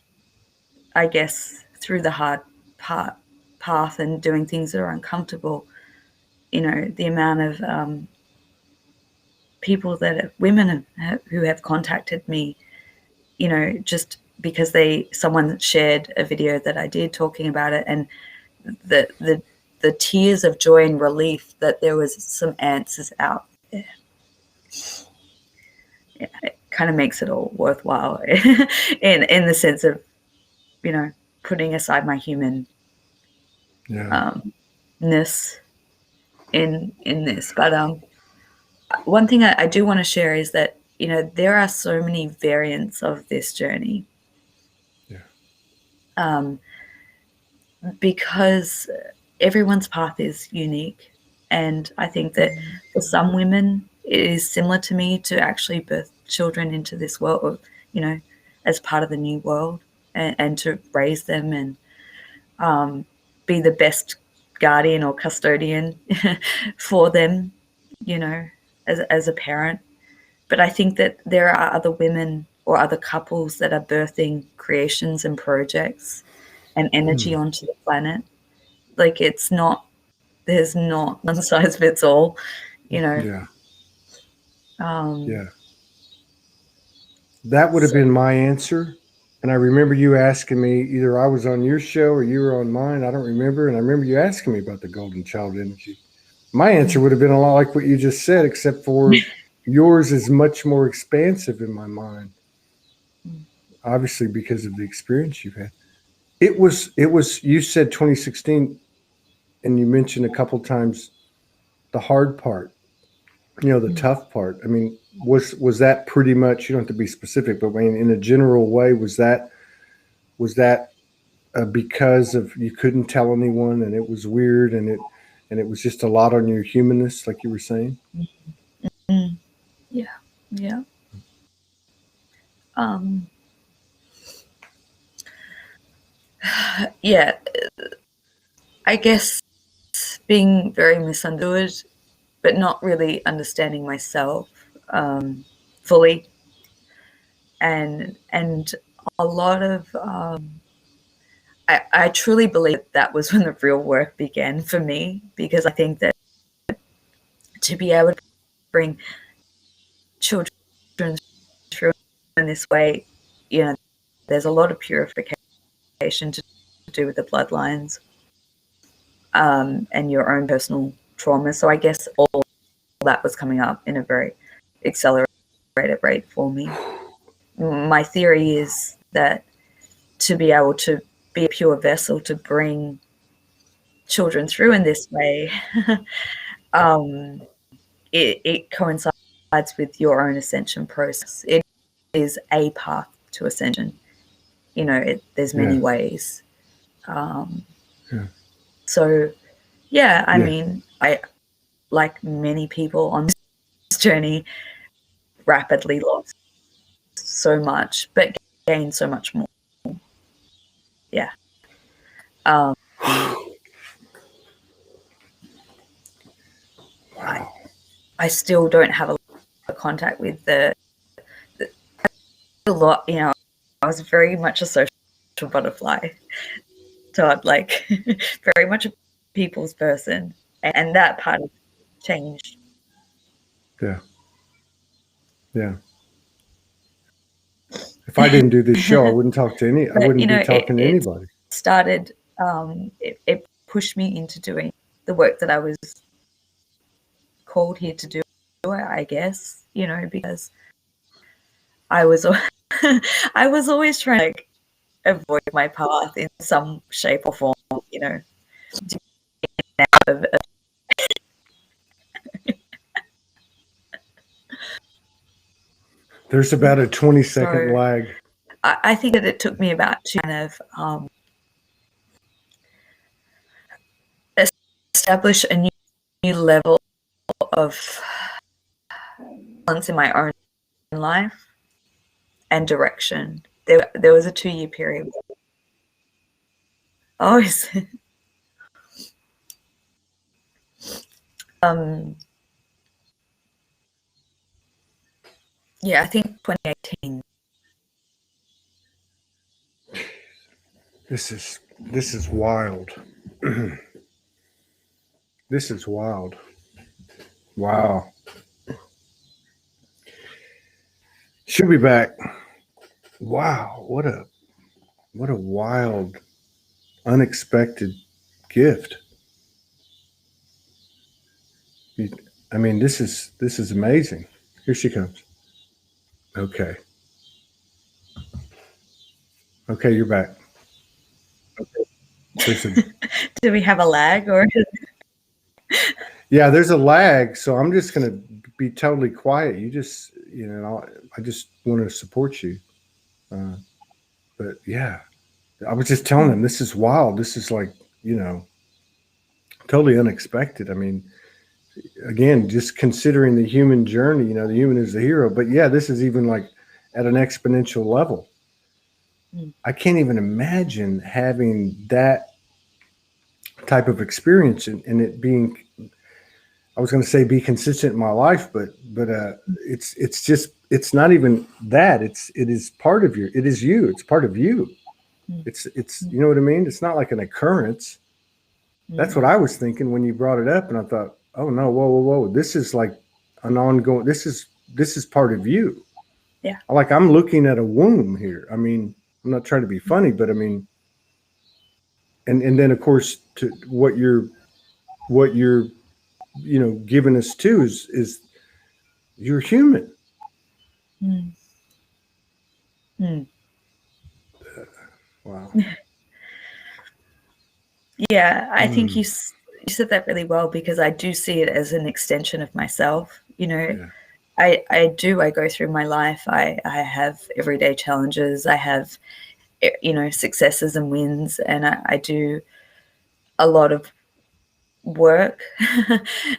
I guess, through the hard path and doing things that are uncomfortable, the amount of people women who have contacted me, just because someone shared a video that I did talking about it, and the tears of joy and relief that there was some answers out there. Yeah, it kind of makes it all worthwhile in the sense of, putting aside my human ness in this. But one thing I do want to share is that, there are so many variants of this journey. Because everyone's path is unique. And I think that for some women, it is similar to me to actually birth children into this world, as part of the new world, and to raise them and be the best guardian or custodian for them, as a parent. but I think that there are other women or other couples that are birthing creations and projects and energy onto the planet. Like, it's not, there's not one size fits all, you know. Yeah. Yeah. That would have been my answer. And I remember you asking me, either I was on your show or you were on mine. I don't remember. And I remember you asking me about the golden child energy. My answer would have been a lot like what you just said, except for yours is much more expansive in my mind. Obviously, because of the experience you've had. It was, you said 2016, and you mentioned a couple times the hard part, the tough part. I mean, was that pretty much, you don't have to be specific, but I mean, in a general way, was that because of you couldn't tell anyone and it was weird and it was just a lot on your humanness, like you were saying? Yeah. Yeah. Yeah, I guess being very misunderstood, but not really understanding myself fully, and a lot of I truly believe that was when the real work began for me, because I think that to be able to bring children through in this way, there's a lot of purification to do with the bloodlines and your own personal trauma. So I guess all that was coming up in a very accelerated rate for me. My theory is that to be able to be a pure vessel to bring children through in this way, it coincides with your own ascension process. It is a path to ascension. There's many ways. So, yeah, I mean, I, like many people on this journey, rapidly lost so much, but gained so much more. Yeah. Wow. I still don't have a contact with a lot, I was very much a social butterfly, Todd, like very much a people's person. And that part has changed. Yeah. Yeah. If I didn't do this show, I wouldn't talk to I wouldn't be talking to anybody. Started, it pushed me into doing the work that I was called here to do, I guess, because I was I was always trying to like avoid my path in some shape or form, There's about a 20-second lag. I think that it took me about to kind of establish a new level of balance in my own life and direction. There was a 2-year period. Oh, yeah, I think 2018. This is wild. This is wild. Wow. She'll be back. Wow, what a wild, unexpected gift. I mean, this is amazing. Here she comes. Okay. Okay, you're back. Do we have a lag or? Yeah, there's a lag, so I'm just going to be totally quiet. You just, I just want to support you. But yeah, I was just telling him, this is wild. This is like, totally unexpected. I mean, again, just considering the human journey, the human is the hero. But yeah, this is even like at an exponential level. I can't even imagine having that type of experience and it being I was going to say be consistent in my life, but it's just, it's not even that. It is part of it is you. It's part of you. It's you know what I mean? It's not like an occurrence. That's what I was thinking when you brought it up, and I thought, oh no, whoa. This is like an ongoing. This is part of you. Yeah. Like I'm looking at a womb here. I mean, I'm not trying to be funny, but I mean, and then of course to what you're giving us too is you're human. Wow. Yeah, I think you said that really well, because I do see it as an extension of myself. I go through my life. I have everyday challenges. I have, successes and wins, and I do a lot of work,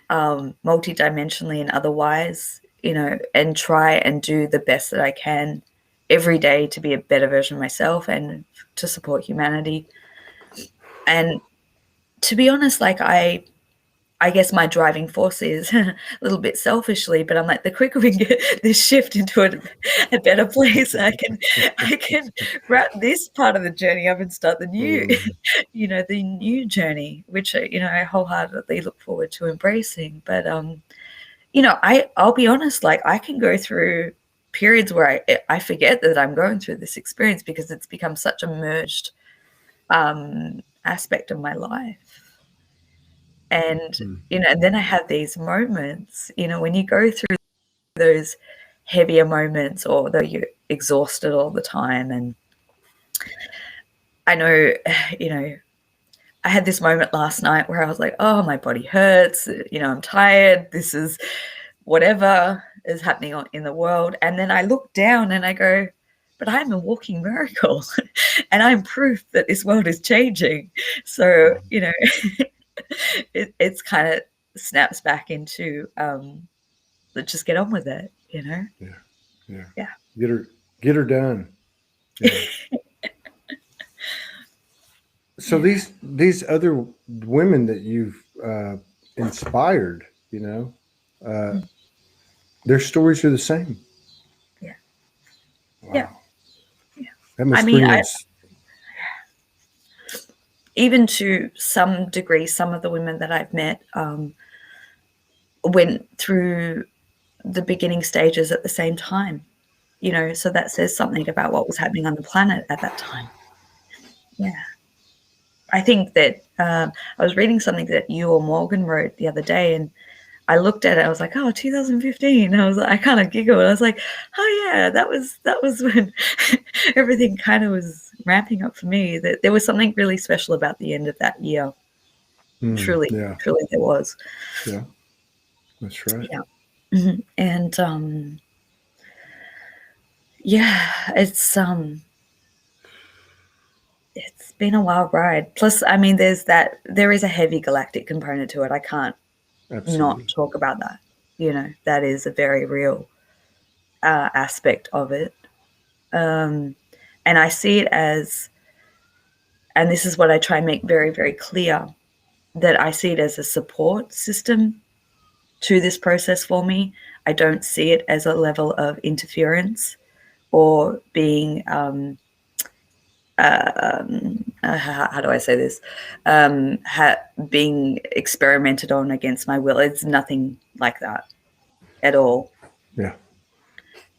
multidimensionally and otherwise, and try and do the best that I can every day to be a better version of myself and to support humanity. And to be honest, like I guess my driving force is a little bit selfishly, but I'm like, the quicker we get this shift into a better place, I can wrap this part of the journey up and start the new, the new journey, which, I wholeheartedly look forward to embracing. But, I'll be honest, like I can go through periods where I forget that I'm going through this experience, because it's become such a merged aspect of my life. And, and then I have these moments, when you go through those heavier moments, or though you're exhausted all the time. And I know, I had this moment last night where I was like, oh, my body hurts, I'm tired. This is whatever is happening in the world. And then I look down and I go, but I'm a walking miracle and I'm proof that this world is changing. So, it's kind of snaps back into let's just get on with it, Yeah. Get her done. Yeah. So these other women that you've inspired, their stories are the same. Yeah. Wow. Yeah. That must bring us. Even to some degree, some of the women that I've met went through the beginning stages at the same time, so that says something about what was happening on the planet at that time. Yeah. I think that I was reading something that you or Morgan wrote the other day, and I looked at it. I was like, "Oh, 2015." I kind of giggled. I was like, "Oh yeah, that was when everything kind of was ramping up for me." That there was something really special about the end of that year. Truly there was. Yeah, that's right. Yeah, and it's been a wild ride. Plus, I mean, there is a heavy galactic component to it. I can't not talk about that. That is a very real aspect of it. And I see it as, and this is what I try and make very, very clear, that I see it as a support system to this process for me. I don't see it as a level of interference or being how do I say this? Being experimented on against my will. It's nothing like that at all. Yeah.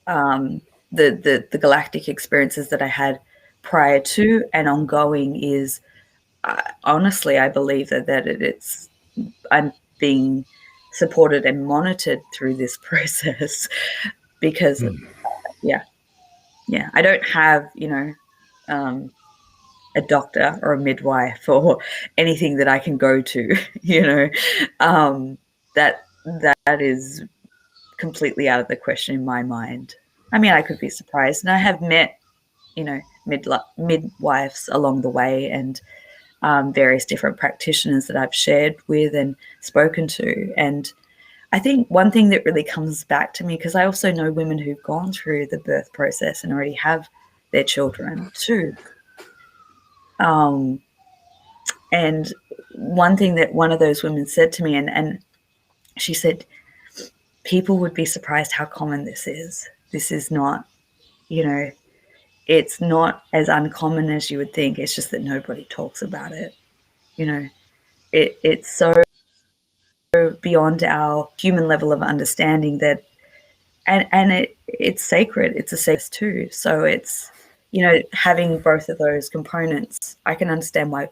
The galactic experiences that I had prior to and ongoing is, honestly, I believe that I'm being supported and monitored through this process because, I don't have, a doctor or a midwife or anything that I can go to, that is completely out of the question in my mind. I mean, I could be surprised. And I have met, midwives along the way, and various different practitioners that I've shared with and spoken to. And I think one thing that really comes back to me, because I also know women who've gone through the birth process and already have their children too. And one thing that one of those women said to me, and she said, people would be surprised how common this is. This is not, it's not as uncommon as you would think. It's just that nobody talks about it. It's so beyond our human level of understanding that, and it's sacred. It's a sacred too. So it's, having both of those components, I can understand why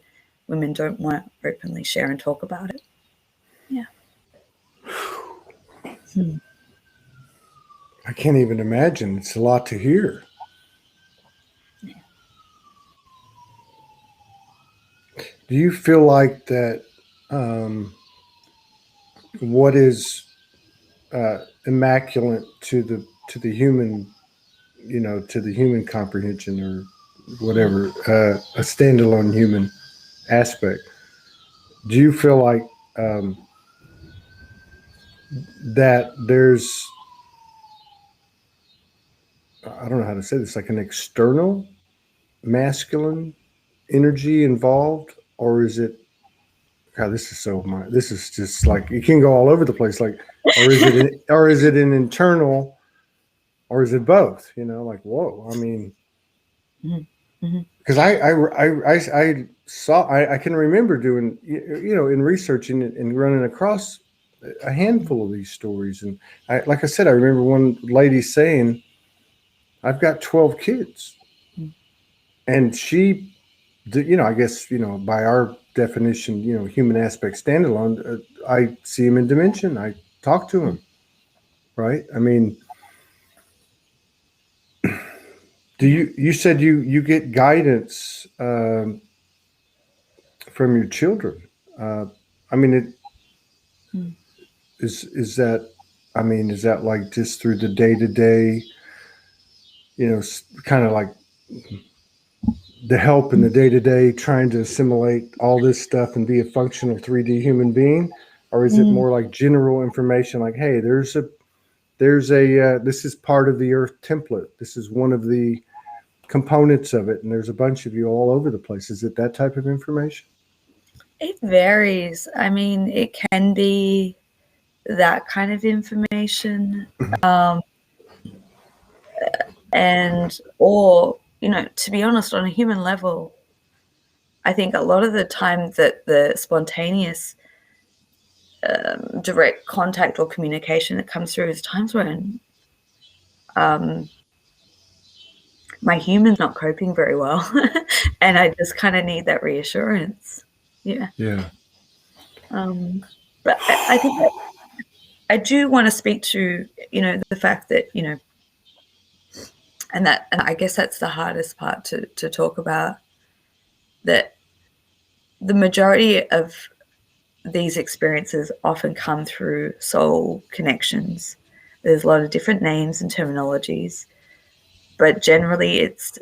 women don't want to openly share and talk about it. Yeah. I can't even imagine. It's a lot to hear. Yeah. Do you feel like that what is immaculate to the human, to the human comprehension or whatever, a standalone human aspect? Do you feel like that there's, I don't know how to say this, like an external masculine energy involved, or is it, God, this is just like, it can go all over the place. Like, or is it an internal, or is it both? Like, whoa. I mean, because I saw, I can remember doing, in researching and running across a handful of these stories. And like I said, I remember one lady saying, I've got 12 kids. And she, I guess, by our definition, human aspect standalone, I see him in dimension. I talk to him. Right. I mean, you said you get guidance from your children. I mean, is that, I mean, is that like just through the day-to-day, kind of like the help in the day-to-day, trying to assimilate all this stuff and be a functional 3D human being? Or is it more like general information, like, hey, this is part of the Earth template. This is one of the components of it, and there's a bunch of you all over the place. Is it that type of information? It varies. I mean, it can be that kind of information, or to be honest, on a human level, I think a lot of the time that the spontaneous direct contact or communication that comes through is times when my human's not coping very well, and I just kind of need that reassurance. Yeah. But I think that I do want to speak to the fact that and I guess that's the hardest part to talk about, that the majority of these experiences often come through soul connections. There's a lot of different names and terminologies, but generally it's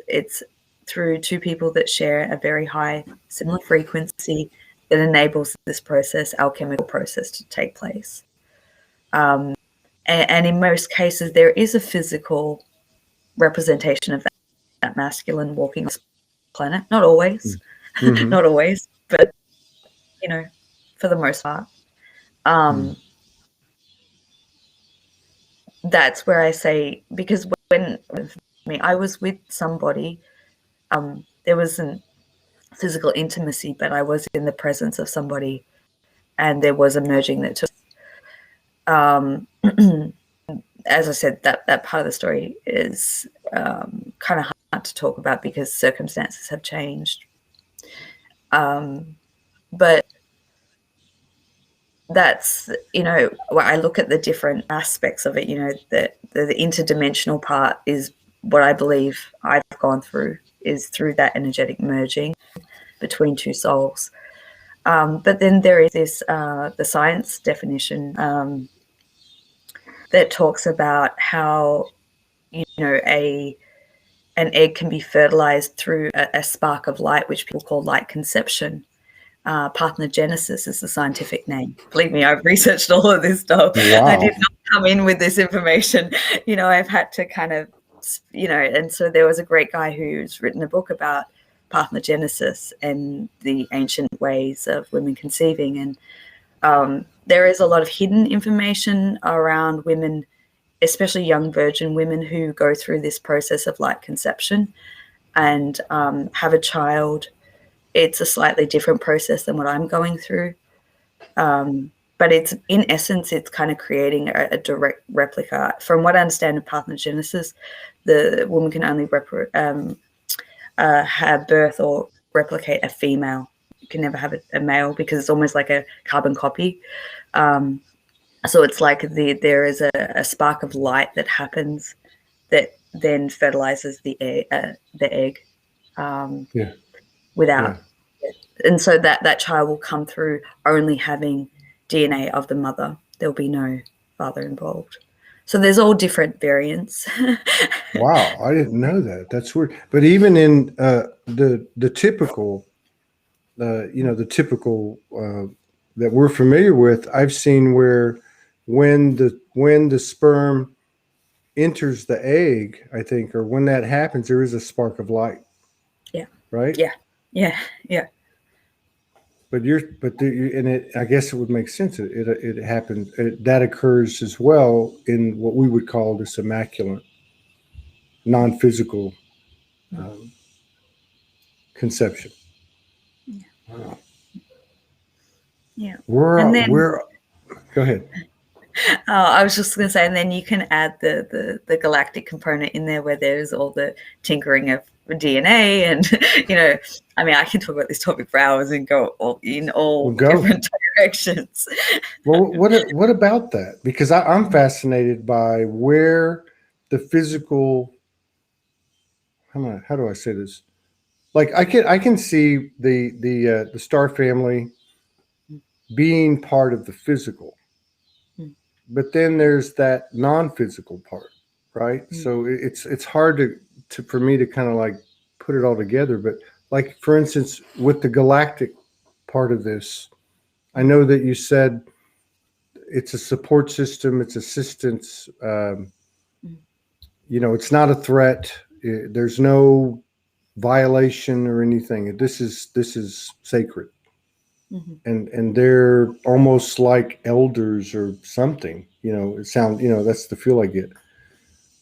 through two people that share a very high similar frequency that enables this process, alchemical process, to take place. And in most cases, there is a physical representation of that masculine walking on the planet. Not always, not always, but for the most part. That's where I say, because when I was with somebody, there wasn't physical intimacy, but I was in the presence of somebody, and there was a merging that took. As I said, that part of the story is kind of hard to talk about because circumstances have changed. But that's, when I look at the different aspects of it, the interdimensional part is what I believe I've gone through, is through that energetic merging between two souls. But then there is this, the science definition that talks about how, an egg can be fertilized through a spark of light, which people call light conception. Parthenogenesis is the scientific name. Believe me, I've researched all of this stuff. Wow. I did not come in with this information. I've had to kind of, and so there was a great guy who's written a book about parthenogenesis and the ancient ways of women conceiving. And there is a lot of hidden information around women, especially young virgin women who go through this process of light conception and have a child. It's a slightly different process than what I'm going through. But it's, in essence, it's kind of creating a direct replica. From what I understand of parthenogenesis, the woman can only have birth or replicate a female. You can never have a male because it's almost like a carbon copy. So it's like there is a spark of light that happens that then fertilizes the egg. Without, and so that child will come through only having DNA of the mother. There'll be no father involved. So there's all different variants. Wow, I didn't know that. That's weird. But even in the typical, the typical that we're familiar with, I've seen where when the sperm enters the egg, I think, or when that happens, there is a spark of light. Yeah. Right. Yeah. But I guess it would make sense. It happens. That occurs as well in what we would call this immaculate, non-physical conception. Yeah. Wow. Yeah. Go ahead. I was just going to say, and then you can add the galactic component in there, where there's all the tinkering of DNA, and I mean, I can talk about this topic for hours and go in all different directions. Well, what about that? Because I'm fascinated by where the physical. How do I say this? Like I can see the star family being part of the physical. But then there's that non-physical part, right? So it's hard for me to kind of like put it all together. But like, for instance, with the galactic part of this, I know that you said it's a support system, it's assistance. It's not a threat. There's no violation or anything. This is sacred. And they're almost like elders or something, it sounds, that's the feel I get.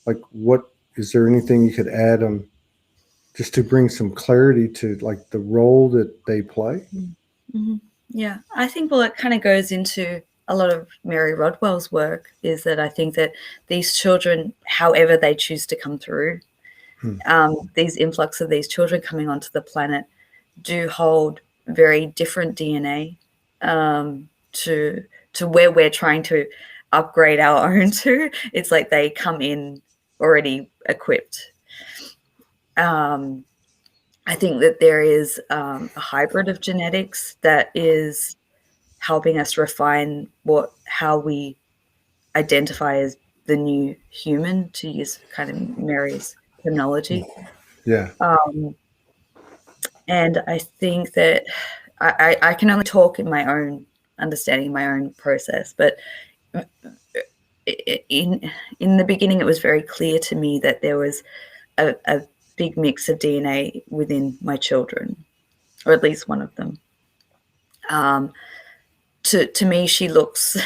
Like, what, is there anything you could add on just to bring some clarity to like the role that they play? Yeah, I think, well, it kind of goes into a lot of Mary Rodwell's work, is that I think that these children, however they choose to come through, these influx of these children coming onto the planet do hold very different DNA to where we're trying to upgrade our own to. It's like they come in already equipped. I think that there is a hybrid of genetics that is helping us refine how we identify as the new human, to use kind of Mary's terminology. Yeah. And I think that I can only talk in my own understanding, my own process. But in the beginning, it was very clear to me that there was a big mix of DNA within my children, or at least one of them. To me, she looks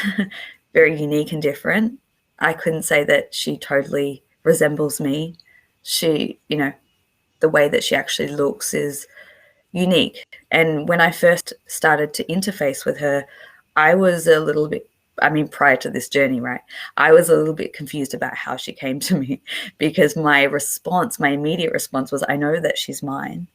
very unique and different. I couldn't say that she totally resembles me. She, the way that she actually looks is unique. And when I first started to interface with her, I was a little bit, prior to this journey, right, I was a little bit confused about how she came to me, because my immediate response was, I know that she's mine.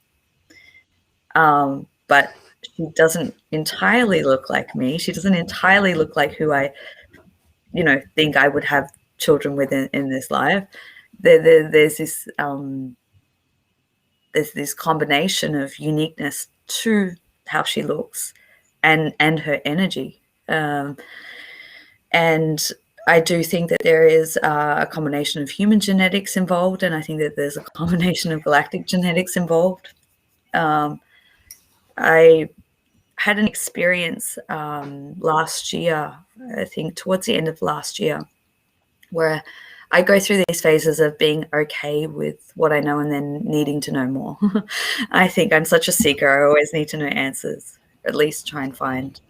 But she doesn't entirely look like me. She doesn't entirely look like who I, think I would have children with in this life. There's this combination of uniqueness to how she looks and her energy. And I do think that there is a combination of human genetics involved, and I think that there's a combination of galactic genetics involved. I had an experience last year, I think towards the end of last year, where I go through these phases of being okay with what I know and then needing to know more. I think I'm such a seeker. I always need to know answers, or at least try and find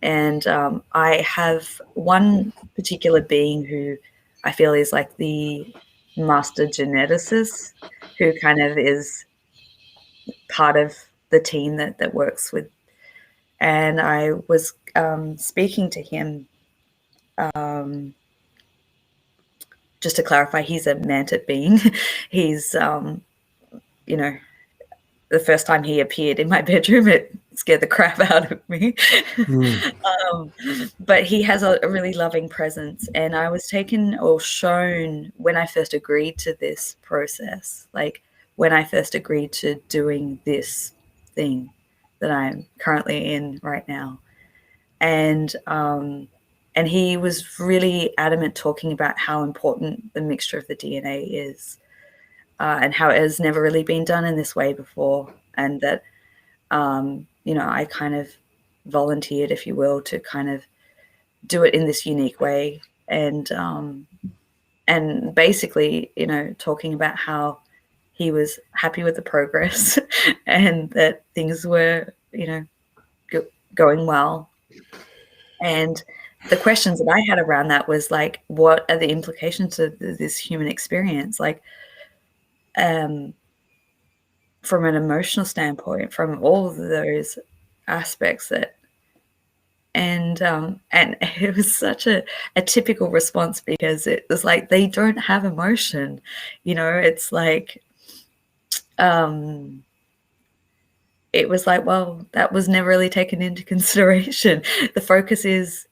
And I have one particular being who I feel is like the master geneticist, who kind of is part of the team that works with. And I was speaking to him. Just to clarify, he's a mantic being. He's, you know, the first time he appeared in my bedroom, it scared the crap out of me. But he has a really loving presence. And I was taken or shown when I first agreed to this process, like when I first agreed to doing this thing that I'm currently in right now. And he was really adamant talking about how important the mixture of the DNA is, and how it has never really been done in this way before. And that, I kind of volunteered, if you will, to kind of do it in this unique way. And basically, talking about how he was happy with the progress and that things were, going well. And the questions that I had around that was like, what are the implications of this human experience? Like, from an emotional standpoint, from all of those aspects and it was such a typical response, because it was like, they don't have emotion, it's like, it was like, well, that was never really taken into consideration. The focus is,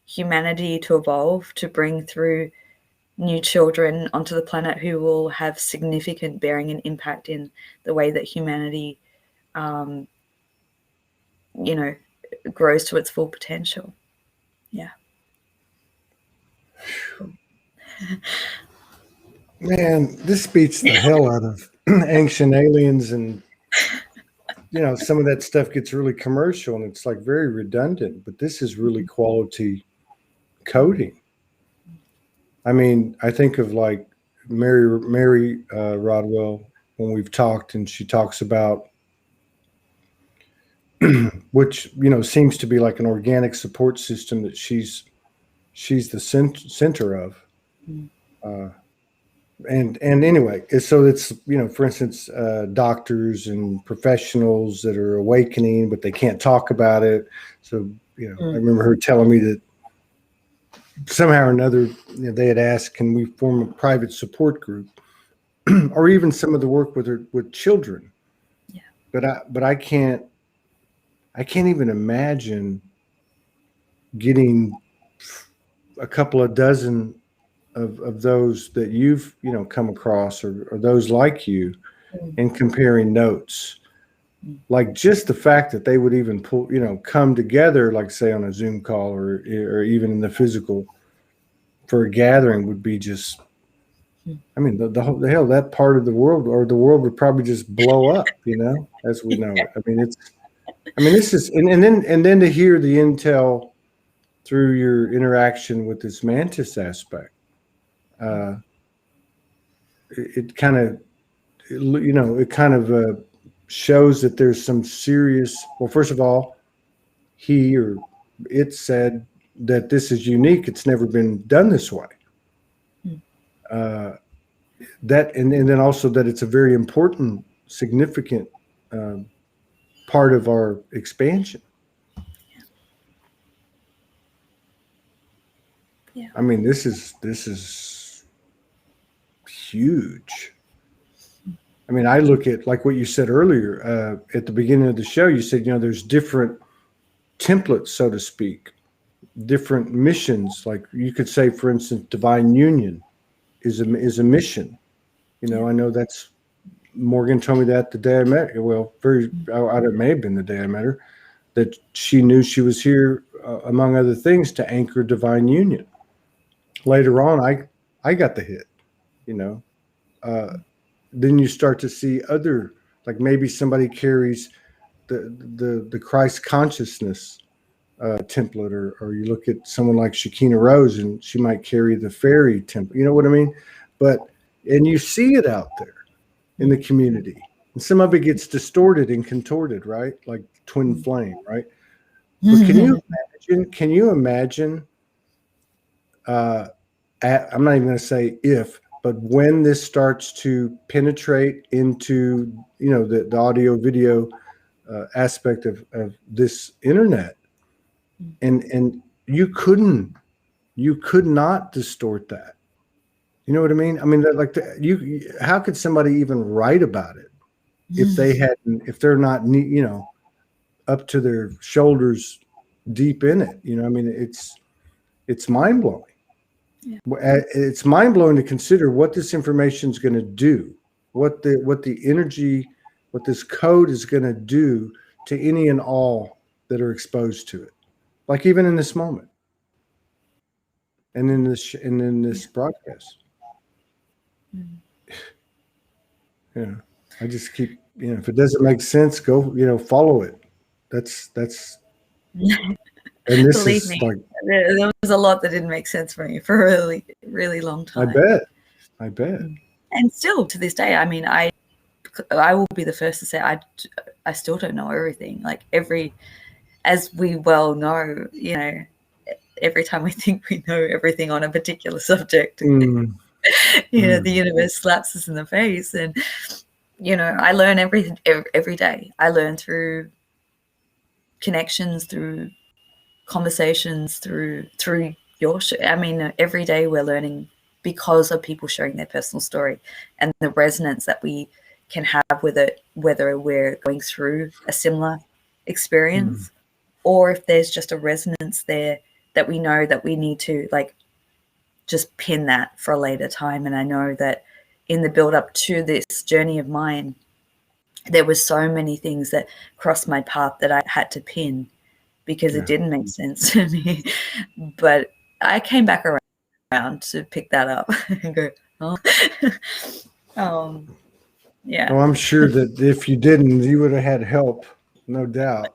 humanity to evolve, to bring through new children onto the planet who will have significant bearing and impact in the way that humanity, grows to its full potential. Yeah. Man, this beats the hell out of Ancient Aliens, and some of that stuff gets really commercial and it's like very redundant, but this is really quality coding. I mean, I think of like Mary Rodwell when we've talked, and she talks about which seems to be like an organic support system that she's the center of. And anyway, so it's for instance, doctors and professionals that are awakening, but they can't talk about it. So I remember her telling me that somehow or another, they had asked, can we form a private support group, or even some of the work with children. Yeah. But I can't even imagine getting a couple of dozen of those that you've come across, or those like you, and comparing notes. Like just the fact that they would even come together, like say on a Zoom call or even in the physical for a gathering, would be just, I mean, the hell, that part of the world, or the world, would probably just blow up, as we know it. This is, and then to hear the intel through your interaction with this mantis aspect, it kind of shows that there's some serious, well, first of all, he or it said that this is unique. It's never been done this way. That, and then also that it's a very important, significant part of our expansion. Yeah. I mean, this is huge. I mean, I look at like what you said earlier at the beginning of the show. You said, there's different templates, so to speak, different missions. Like you could say, for instance, divine union is a mission. I know that's, Morgan told me that the day I met her. Well, it may have been the day I met her, that she knew she was here, among other things, to anchor divine union. Later on, I got the hit, then you start to see other, like maybe somebody carries the Christ consciousness template, or you look at someone like Shekinah Rose, and she might carry the fairy template. You know what I mean? And you see it out there in the community, and some of it gets distorted and contorted, right? Like twin flame, right? But can you imagine, I'm not even going to say if, but when this starts to penetrate into, the audio video aspect of this internet, and you could not distort that. You know what I mean? I mean, how could somebody even write about it if they're not, up to their shoulders deep in it? I mean, it's mind blowing. Yeah. It's mind blowing to consider what this information is going to do, what the energy, what this code is going to do to any and all that are exposed to it. Like even in this moment, and in this broadcast. Yeah, I just keep, if it doesn't make sense, go, follow it. That's and this Believe is me, like, there was a lot that didn't make sense for me for a really, really long time. I bet. And still to this day, I mean, I will be the first to say I still don't know everything. Like as we well know, every time we think we know everything on a particular subject, the universe slaps us in the face. And, I learn every day. I learn through connections, through conversations, through your show. I mean, every day we're learning because of people sharing their personal story and the resonance that we can have with it, whether we're going through a similar experience or if there's just a resonance there that we know that we need to just pin that for a later time. And I know that in the build up to this journey of mine, there were so many things that crossed my path that I had to pin because it didn't make sense to me. But I came back around to pick that up and go, yeah. Well, I'm sure that if you didn't, you would have had help, no doubt.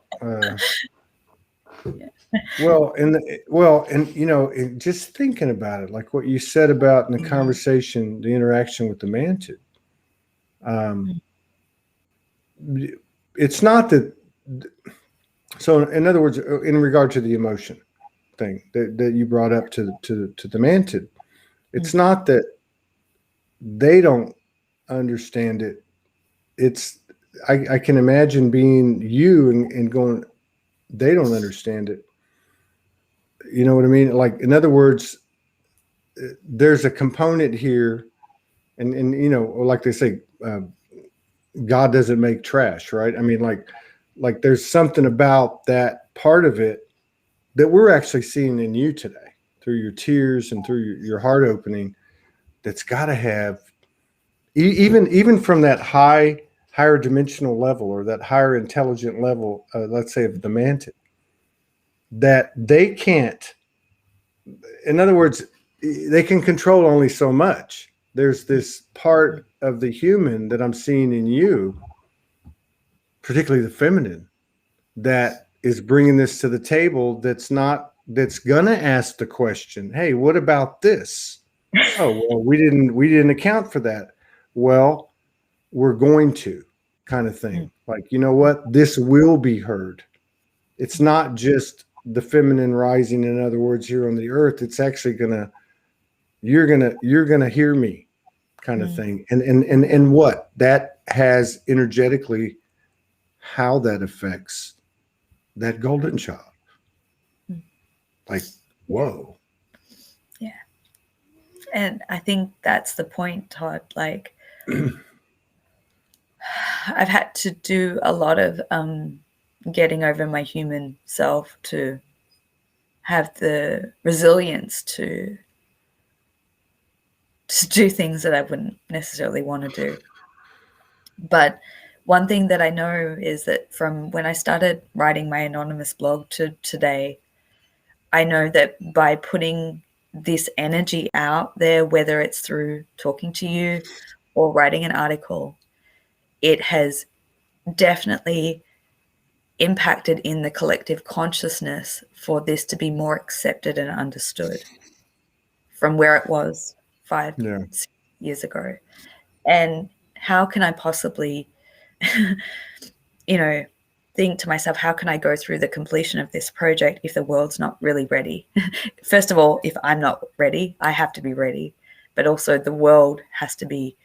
Well, and just thinking about it, like what you said about in the conversation, the interaction with the mantis. It's not that. So, in other words, in regard to the emotion thing that you brought up to the mantis, it's not that they don't understand it. It's I can imagine being you and going, they don't understand it. You know what I mean? Like, in other words, there's a component here, and like they say, God doesn't make trash, right? I mean, like there's something about that part of it that we're actually seeing in you today through your tears and through your heart opening. That's got to have even from that higher dimensional level or that higher intelligent level, let's say of the mantis, that they can't. In other words, they can control only so much. There's this part of the human that I'm seeing in you, particularly the feminine, that is bringing this to the table. That's going to ask the question, hey, what about this? Oh, well, we didn't account for that. Well, we're going to, kind of thing. Like, you know what? This will be heard. It's not just the feminine rising, in other words, here on the earth. It's actually you're gonna hear me, kind of thing. And what that has energetically, how that affects that golden child. Like, whoa. Yeah. And I think that's the point, Todd. Like, I've had to do a lot of getting over my human self to have the resilience to do things that I wouldn't necessarily want to do. But one thing that I know is that from when I started writing my anonymous blog to today, I know that by putting this energy out there, whether it's through talking to you or writing an article, it has definitely impacted in the collective consciousness for this to be more accepted and understood from where it was 5-6 years ago. And how can I possibly, think to myself, how can I go through the completion of this project if the world's not really ready? First of all, if I'm not ready, I have to be ready. But also the world has to be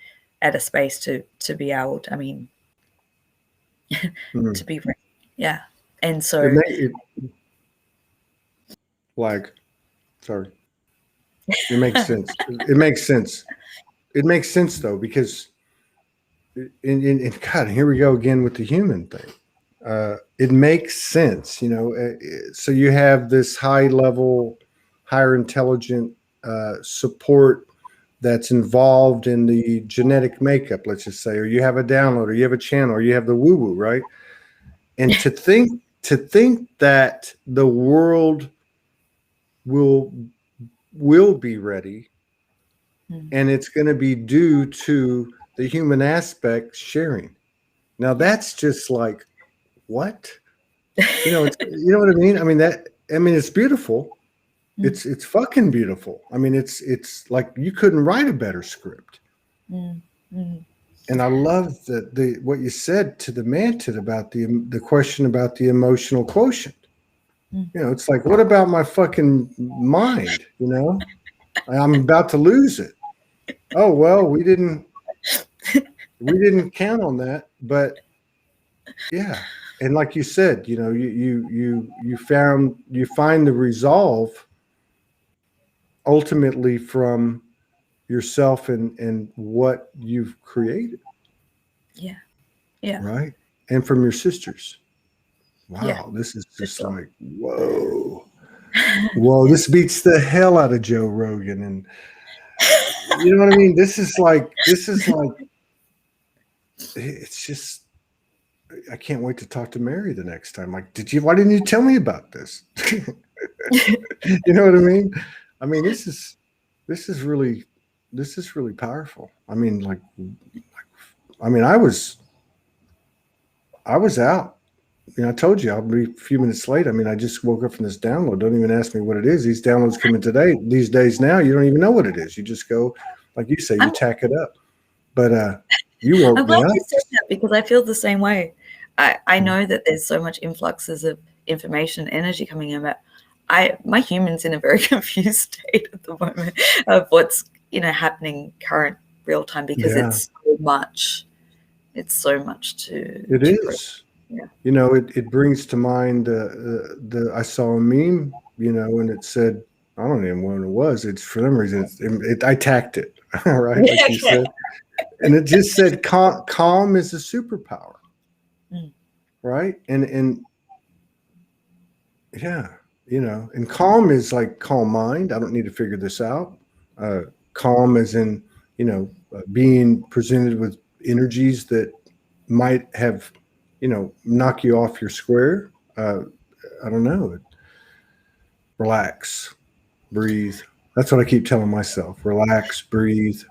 at a space to be able to, to be ready. Yeah. And so sorry. It makes sense. It makes sense. It makes sense though, because in God, here we go again with the human thing. It makes sense, so you have this high level, higher intelligent support that's involved in the genetic makeup, let's just say, or you have a download, or you have a channel, or you have the woo-woo, right? And to think that the world will be ready, and it's going to be due to the human aspect sharing. Now that's just like, what? You know what I mean? It's beautiful. It's fucking beautiful. It's like you couldn't write a better script. And I love what you said to the Manted about the question about the emotional quotient. It's like, what about my fucking mind? I'm about to lose it. Oh well, we didn't count on that, but yeah. And like you said, you find the resolve ultimately from yourself and what you've created. Yeah. Yeah. Right. And from your sisters. Wow. Yeah. This is just like, whoa. Whoa, this beats the hell out of Joe Rogan. And you know what I mean? This is like, it's just, I can't wait to talk to Mary the next time. Like, why didn't you tell me about this? You know what I mean? This is really powerful. I was out. I told you I'll be a few minutes late. I just woke up from this download. Don't even ask me what it is. These downloads coming today. These days now, you don't even know what it is. You just go, like you say, you tack it up. But you woke me up. I'm glad you said that, because I feel the same way. I know that there's so much influxes of information and energy coming in, but my human's in a very confused state at the moment of what's happening current real time, because it's so much. It's so much to. It is. Yeah. It brings to mind I saw a meme, and it said, I don't even know what it was. It's for some reason I tacked it, right? Like you said, and it just said calm is a superpower, right? And yeah, and calm is like calm mind. I don't need to figure this out. Calm as in being presented with energies that might have knock you off your square. I don't know. Relax, breathe. That's what I keep telling myself. Relax, breathe,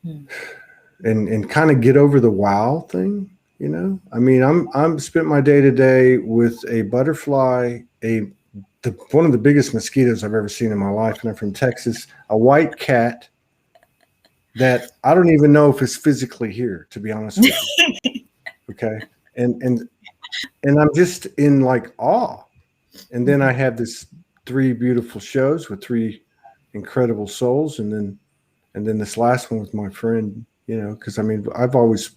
and kind of get over the wow thing. I'm spent my day to day with a butterfly, one of the biggest mosquitoes I've ever seen in my life, and I'm from Texas. A white cat that I don't even know if it's physically here, to be honest with you. Okay. And I'm just in like awe. And then I have this 3 beautiful shows with 3 incredible souls. And then this last one with my friend, because I've always,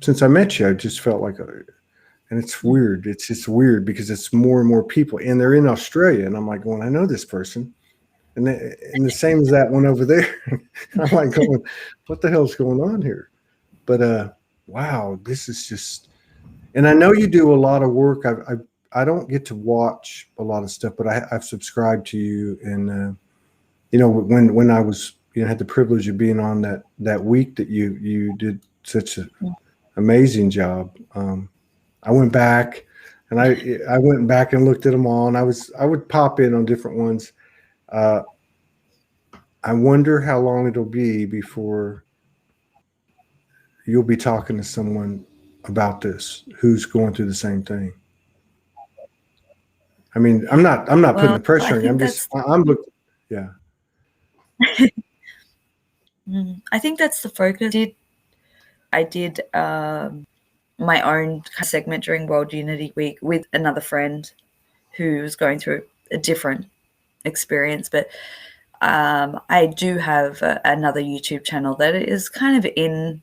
since I met you, I just felt like, and it's weird. It's just weird because it's more and more people, and they're in Australia. And I'm like going, I know this person. And the same as that one over there. I'm like going, what the hell's going on here? But, wow, this is just, and I know you do a lot of work. I don't get to watch a lot of stuff, but I've subscribed to you, and when I was had the privilege of being on that week that you did such an amazing job. I went back and I went back and looked at them all, and I would pop in on different ones. I wonder how long it'll be before you'll be talking to someone about this who's going through the same thing. I'm not putting the pressure on you. I'm looking. Yeah. I think that's the focus. I did my own segment during World Unity Week with another friend who was going through a different experience. But I do have another YouTube channel that is kind of in,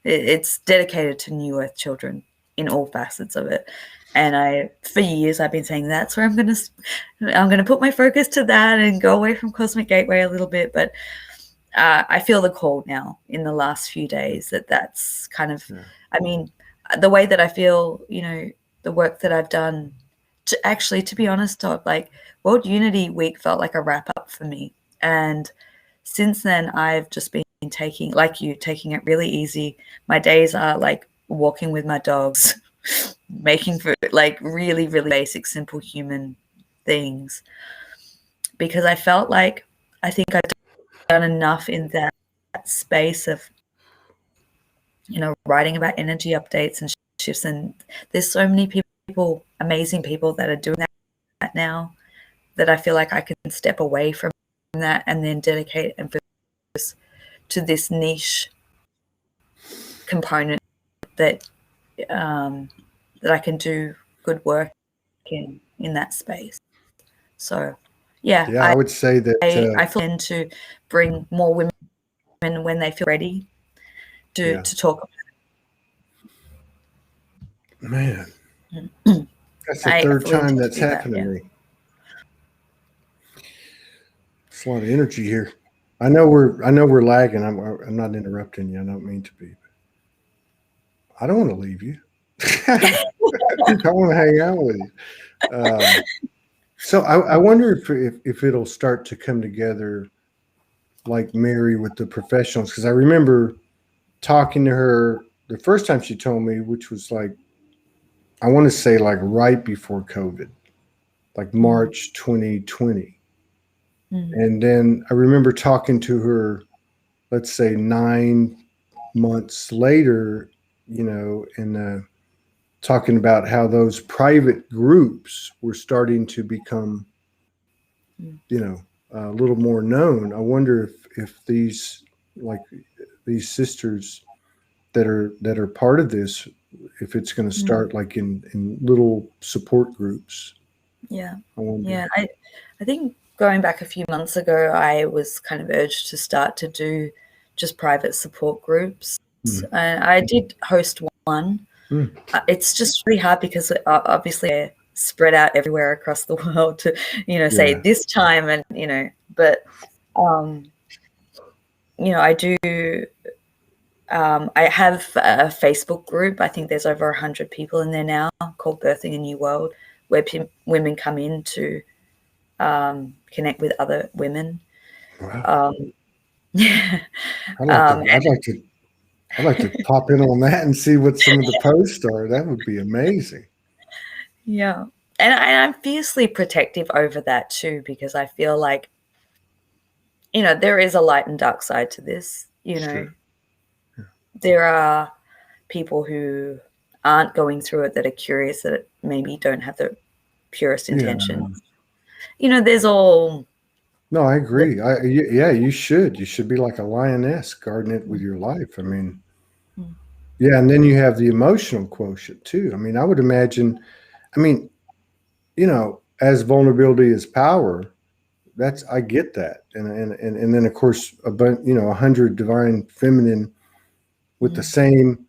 it's dedicated to New Earth children in all facets of it. And for years, I've been saying that's where I'm going to put my focus to that and go away from Cosmic Gateway a little bit. But I feel the call now in the last few days that's kind of, I mean, the way that I feel, the work that I've done to be honest, Todd, like World Unity Week felt like a wrap up for me. And since then, I've just been taking it really easy. My days are like walking with my dogs, making food, like really, really basic, simple human things. Because I felt like I think I've done enough in that space of, writing about energy updates and shifts. And there's so many people, amazing people that are doing that now, that I feel like I can step away from that and then dedicate and focus to this niche component that I can do good work in that space. So I would say that I plan to bring more women when they feel ready to talk about it. Man, that's the third time that's happened to me. It's a lot of energy here. I know we're lagging. I'm not interrupting you. I don't mean to be. I don't want to leave you. I want to hang out with you. So I wonder if it'll start to come together like Mary with the professionals, because I remember talking to her the first time she told me, which was like, I want to say like right before COVID, like March 2020. Mm-hmm. And then I remember talking to her, let's say 9 months later, and talking about how those private groups were starting to become, a little more known. I wonder if these sisters that are part of this, if it's going to start like in little support groups. Yeah. I think going back a few months ago, I was kind of urged to start to do just private support groups. And I did host one. It's just really hard because obviously they're spread out everywhere across the world to, say this time and, but, I do, I have a Facebook group. I think there's over 100 people in there now called Birthing a New World, where women come in to connect with other women. Wow. I'd like to pop in on that and see what some of the posts are. That would be amazing. Yeah. And I'm fiercely protective over that too, because I feel like, there is a light and dark side to this. Sure. Yeah. There are people who aren't going through it that are curious, that maybe don't have the purest intention. There's all. No, I agree. You should. You should be like a lioness guarding it with your life. I mean, yeah, and then you have the emotional quotient too. I mean, I would imagine, as vulnerability is power, I get that. And then of course, 100 divine feminine with the same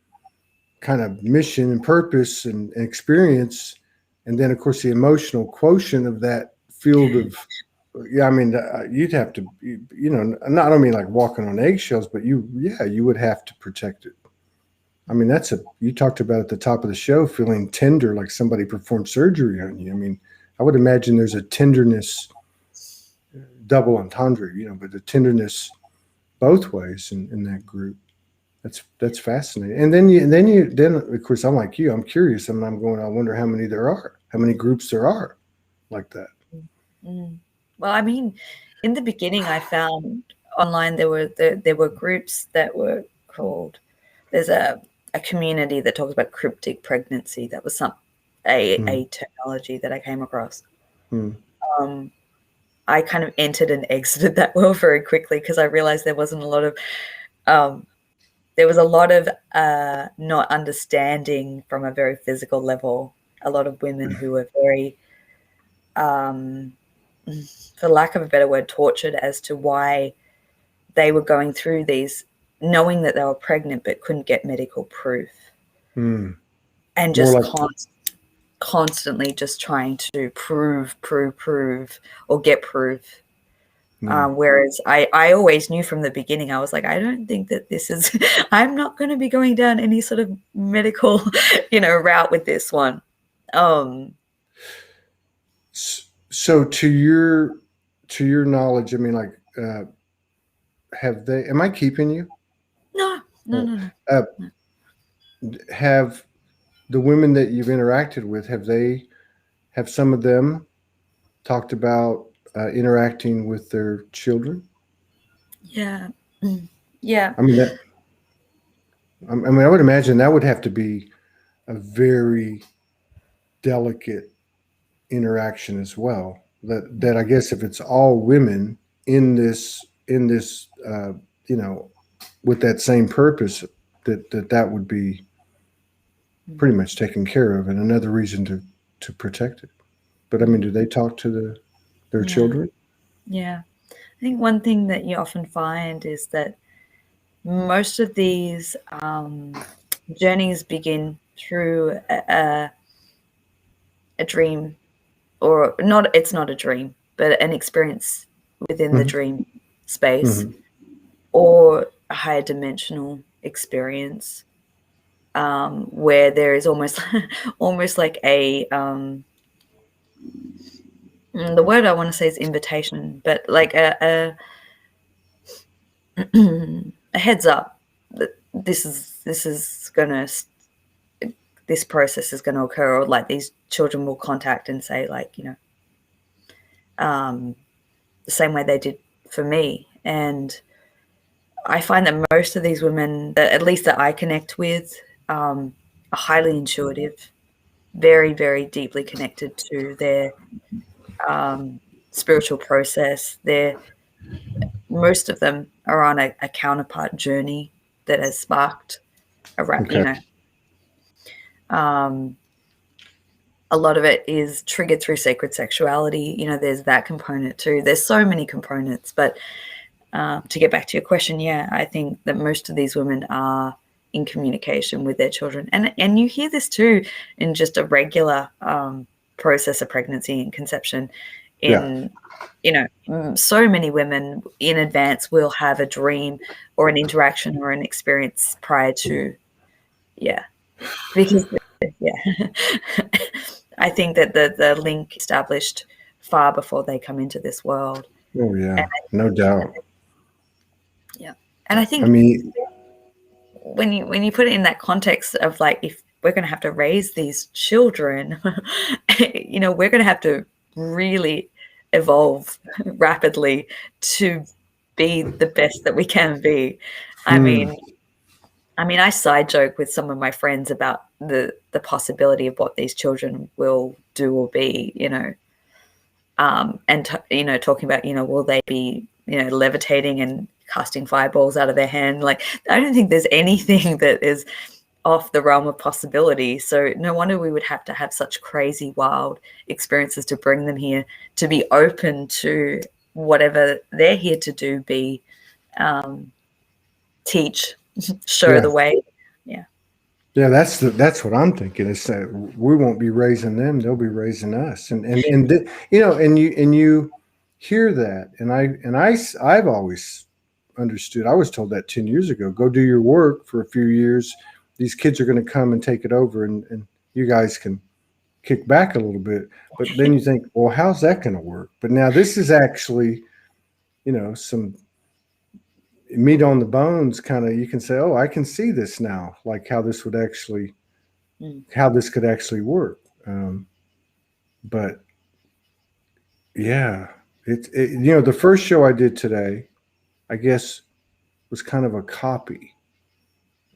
kind of mission and purpose and experience. And then of course, the emotional quotient of that field of, you'd have to, I don't mean like walking on eggshells, but you would have to protect it. I mean, you talked about at the top of the show, feeling tender, like somebody performed surgery on you. I mean, I would imagine there's a tenderness, double entendre, but the tenderness both ways in that group. That's fascinating. And then of course, I'm like you, I'm curious. I wonder how many there are, how many groups there are like that. Mm. Well, I mean, in the beginning, I found online there were groups that were called. There's a community that talks about cryptic pregnancy. That was a terminology that I came across. I kind of entered and exited that world very quickly because I realized there wasn't a lot of there was a lot of not understanding from a very physical level. A lot of women who were very, for lack of a better word, tortured as to why they were going through these, knowing that they were pregnant but couldn't get medical proof. Mm. And just constantly just trying to prove or get proof. Whereas I always knew from the beginning, I was like, I don't think that this is, I'm not going to be going down any sort of medical, route with this one. So to your knowledge, I mean, like, am I keeping you? No. Have the women that you've interacted with, have some of them talked about interacting with their children? Yeah. Yeah. I mean, I would imagine that would have to be a very delicate interaction as well. That I guess if it's all women in this, with that same purpose, that would be pretty much taken care of, and another reason to protect it. But I mean, do they talk to their children? Yeah. I think one thing that you often find is that most of these journeys begin through a dream, or not. It's not a dream, but an experience within the dream space, or a higher dimensional experience, where there is almost like a the word I want to say is invitation, but like a heads up that this process is gonna occur, or like these children will contact and say, like, the same way they did for me. And I find that most of these women, at least that I connect with, are highly intuitive, very, very deeply connected to their spiritual process. Most of them are on a counterpart journey that has sparked a lot of it is triggered through sacred sexuality. There's that component too. There's so many components, but to get back to your question, I think that most of these women are in communication with their children, and you hear this too in just a regular process of pregnancy and conception. So many women in advance will have a dream or an interaction or an experience prior to, because I think that the link established far before they come into this world. Oh yeah, no doubt. Yeah, and I think, when you put it in that context of, like, if we're going to have to raise these children, we're going to have to really evolve rapidly to be the best that we can be. I mean, I side joke with some of my friends about the possibility of what these children will do or be, and talking about, will they be, levitating and casting fireballs out of their hand? Like, I don't think there's anything that is off the realm of possibility. So no wonder we would have to have such crazy, wild experiences to bring them here, to be open to whatever they're here to do, be, teach, show the way. Yeah, that's what I'm thinking. Is that we won't be raising them; they'll be raising us. And you hear that, and I've always understood. I was told that 10 years ago. Go do your work for a few years. These kids are going to come and take it over, and you guys can kick back a little bit. But then you think, well, how's that going to work? But now this is actually, some meat on the bones, kind of. You can say, oh, I can see this now, like how this could actually work. But yeah, the first show I did today, I guess, was kind of a copy.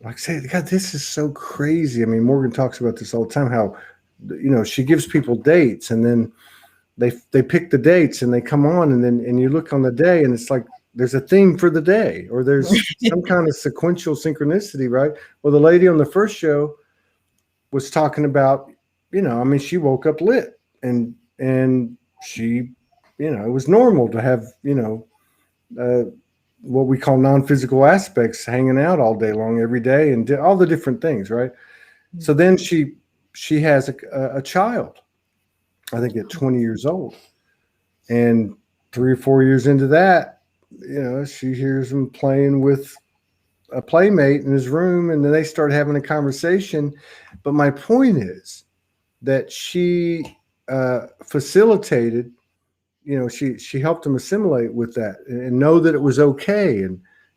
Like, say, God, this is so crazy. I mean, Morgan talks about this all the time, how, she gives people dates, and then they pick the dates and they come on, and you look on the day and it's like there's a theme for the day, or there's some kind of sequential synchronicity, right? Well, the lady on the first show was talking about, I mean, she woke up lit, and she, it was normal to have, what we call non-physical aspects hanging out all day long, every day, and all the different things, right? Mm-hmm. So then she has a child, I think at 20 years old, and 3 or 4 years into that, she hears him playing with a playmate in his room, and then they start having a conversation. But my point is that she facilitated, she helped him assimilate with that and know that it was okay,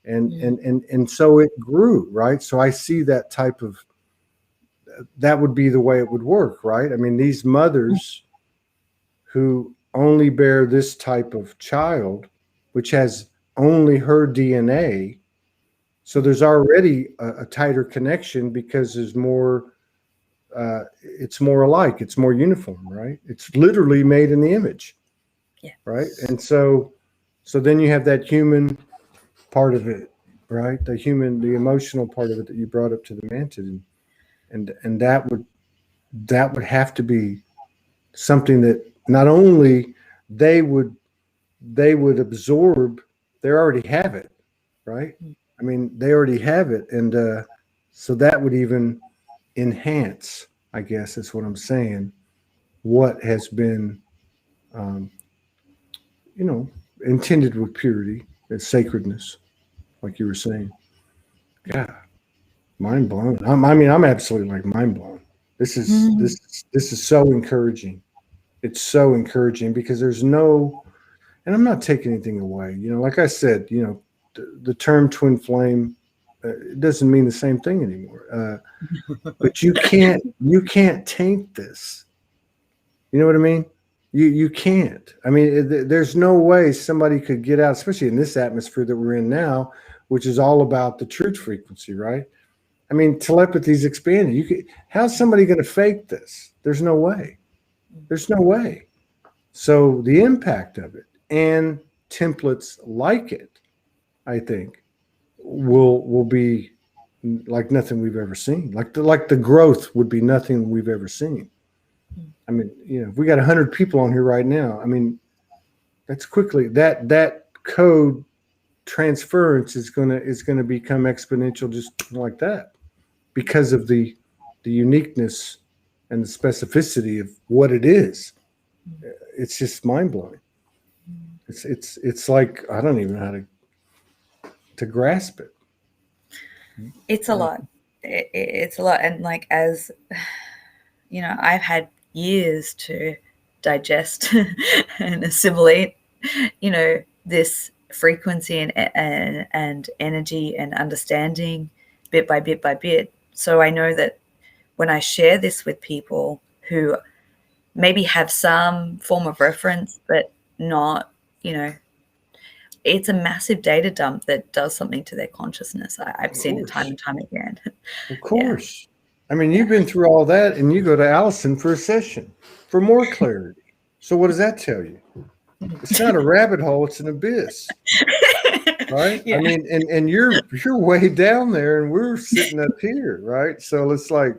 and so it grew, right? So I see that type of, that would be the way it would work, right? I mean, these mothers who only bear this type of child, which has only her DNA, so there's already a tighter connection because there's more, it's more alike, it's more uniform, right? It's literally made in the image, right? And so then you have that human part of it, right? The emotional part of it that you brought up to the mantis, and that would have to be something that not only they would absorb, they already have it, right? I mean, they already have it, and so that would even enhance, I guess is what I'm saying, what has been, intended with purity and sacredness, like you were saying. God, mind blown. I'm absolutely like mind blown. This is so encouraging. It's so encouraging because there's no, and I'm not taking anything away. Like I said, the term twin flame, it doesn't mean the same thing anymore. But you can't taint this. You know what I mean? You can't. I mean, there's no way somebody could get out, especially in this atmosphere that we're in now, which is all about the truth frequency, right? I mean, telepathy is expanded. How's somebody going to fake this? There's no way. There's no way. So the impact of it and templates like it, I think, will be like nothing we've ever seen. Like the growth would be nothing we've ever seen. I mean, if we got 100 people on here right now, I mean, that's quickly that code transference is gonna become exponential just like that, because of the uniqueness and the specificity of what it is. It's just mind blowing. It's like I don't even know how to grasp it. It's a lot. It's a lot, and like, as I've had years to digest and assimilate, this frequency and energy and understanding bit by bit by bit. So I know that when I share this with people who maybe have some form of reference, but not, it's a massive data dump that does something to their consciousness. I've seen it time and time again. Of course. Yeah. I mean, you've been through all that, and you go to Allison for a session for more clarity. So what does that tell you? It's not a rabbit hole; it's an abyss, right? Yeah. I mean, and you're way down there, and we're sitting up here, right? So it's like,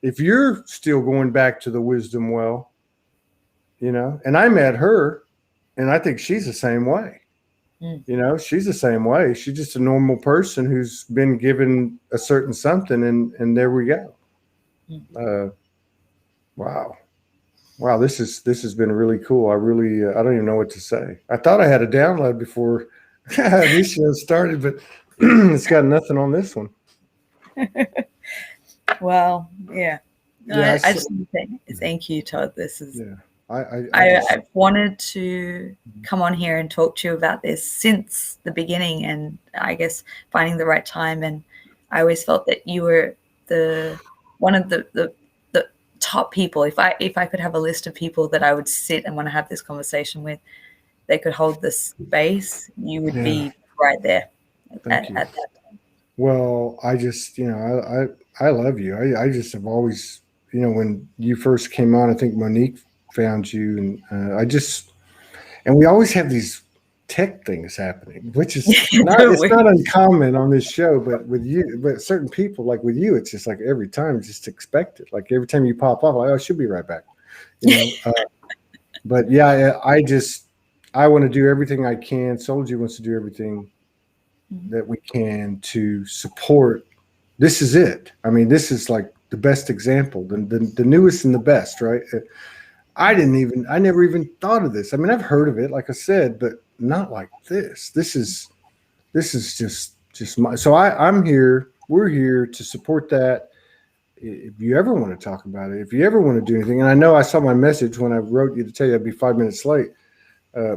if you're still going back to the wisdom well, and I met her, and I think she's the same way. She's the same way. She's just a normal person who's been given a certain something, and there we go. Wow. This has been really cool. I don't even know what to say. I thought I had a download before this show started, but it's got nothing on this one. Well, yeah. I just want to say thank you, Todd. This is. Yeah. I've wanted to come on here and talk to you about this since the beginning, and I guess finding the right time. And I always felt that you were one of the top people. If I could have a list of people that I would sit and want to have this conversation with, they could hold the space, you would be right there at that time. Well, I just, I love you. I just have always, when you first came on, I think Monique found you, and and we always have these tech things happening, which is Don't it's we? not uncommon on this show, but certain people, like with you, it's just like every time, just expect it. Like every time you pop up, like, oh, I should be right back, but yeah, I want to do everything I can. Soulja wants to do everything that we can to support. This is it. I mean, this is like the best example, the newest and the best, right? I never even thought of this. I mean, I've heard of it, like I said, but not like this. This is just my. So I'm here. We're here to support that. If you ever want to talk about it, if you ever want to do anything, and I know I saw my message when I wrote you to tell you I'd be 5 minutes late. Yeah,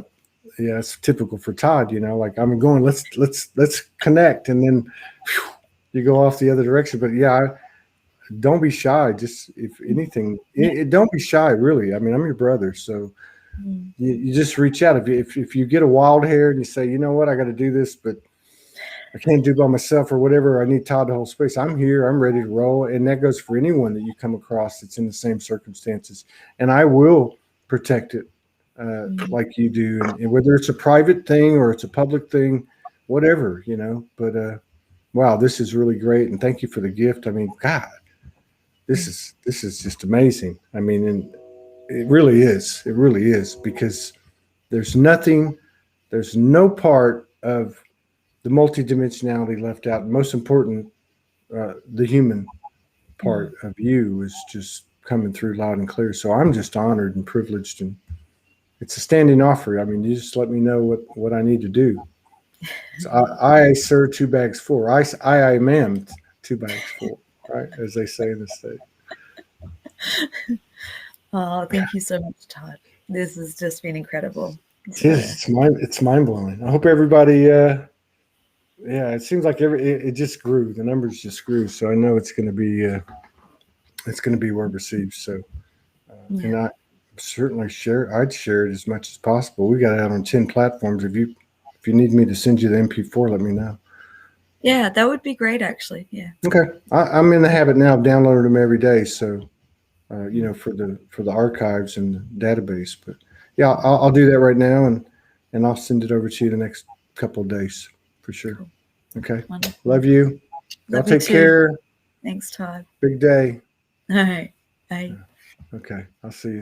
it's typical for Todd. Like I'm going. Let's connect, and then whew, you go off the other direction. But yeah. Don't be shy. Just if anything, don't be shy. Really, I mean, I'm your brother, so you just reach out. If you get a wild hair and you say, you know what, I got to do this, but I can't do it by myself or whatever. I need Todd to hold space. I'm here. I'm ready to roll, and that goes for anyone that you come across that's in the same circumstances. And I will protect it like you do, and whether it's a private thing or it's a public thing, whatever, But wow, this is really great, and thank you for the gift. I mean, God. This is just amazing. I mean, and it really is. It really is, because there's no part of the multidimensionality left out. And most important, the human part of you is just coming through loud and clear. So I'm just honored and privileged, and it's a standing offer. I mean, you just let me know what I need to do. So I sir, 2 bags full. I am 2 bags full. Right, as they say in the state. Oh, thank you so much, Todd. This has just been incredible. It's mind blowing. I hope everybody. It seems like it just grew. The numbers just grew, so I know it's going to be well received. So, and I certainly I'd share it as much as possible. We got it out on 10 platforms. If you need me to send you the MP4, let me know. Yeah, that would be great, actually. Yeah. Okay, I'm in the habit now of downloading them every day. So, for the archives and the database. But yeah, I'll do that right now, and I'll send it over to you the next couple of days for sure. Cool. Okay. Wonderful. Love you. Y'all take care. Thanks, Todd. Big day. All right. Bye. Okay. I'll see you.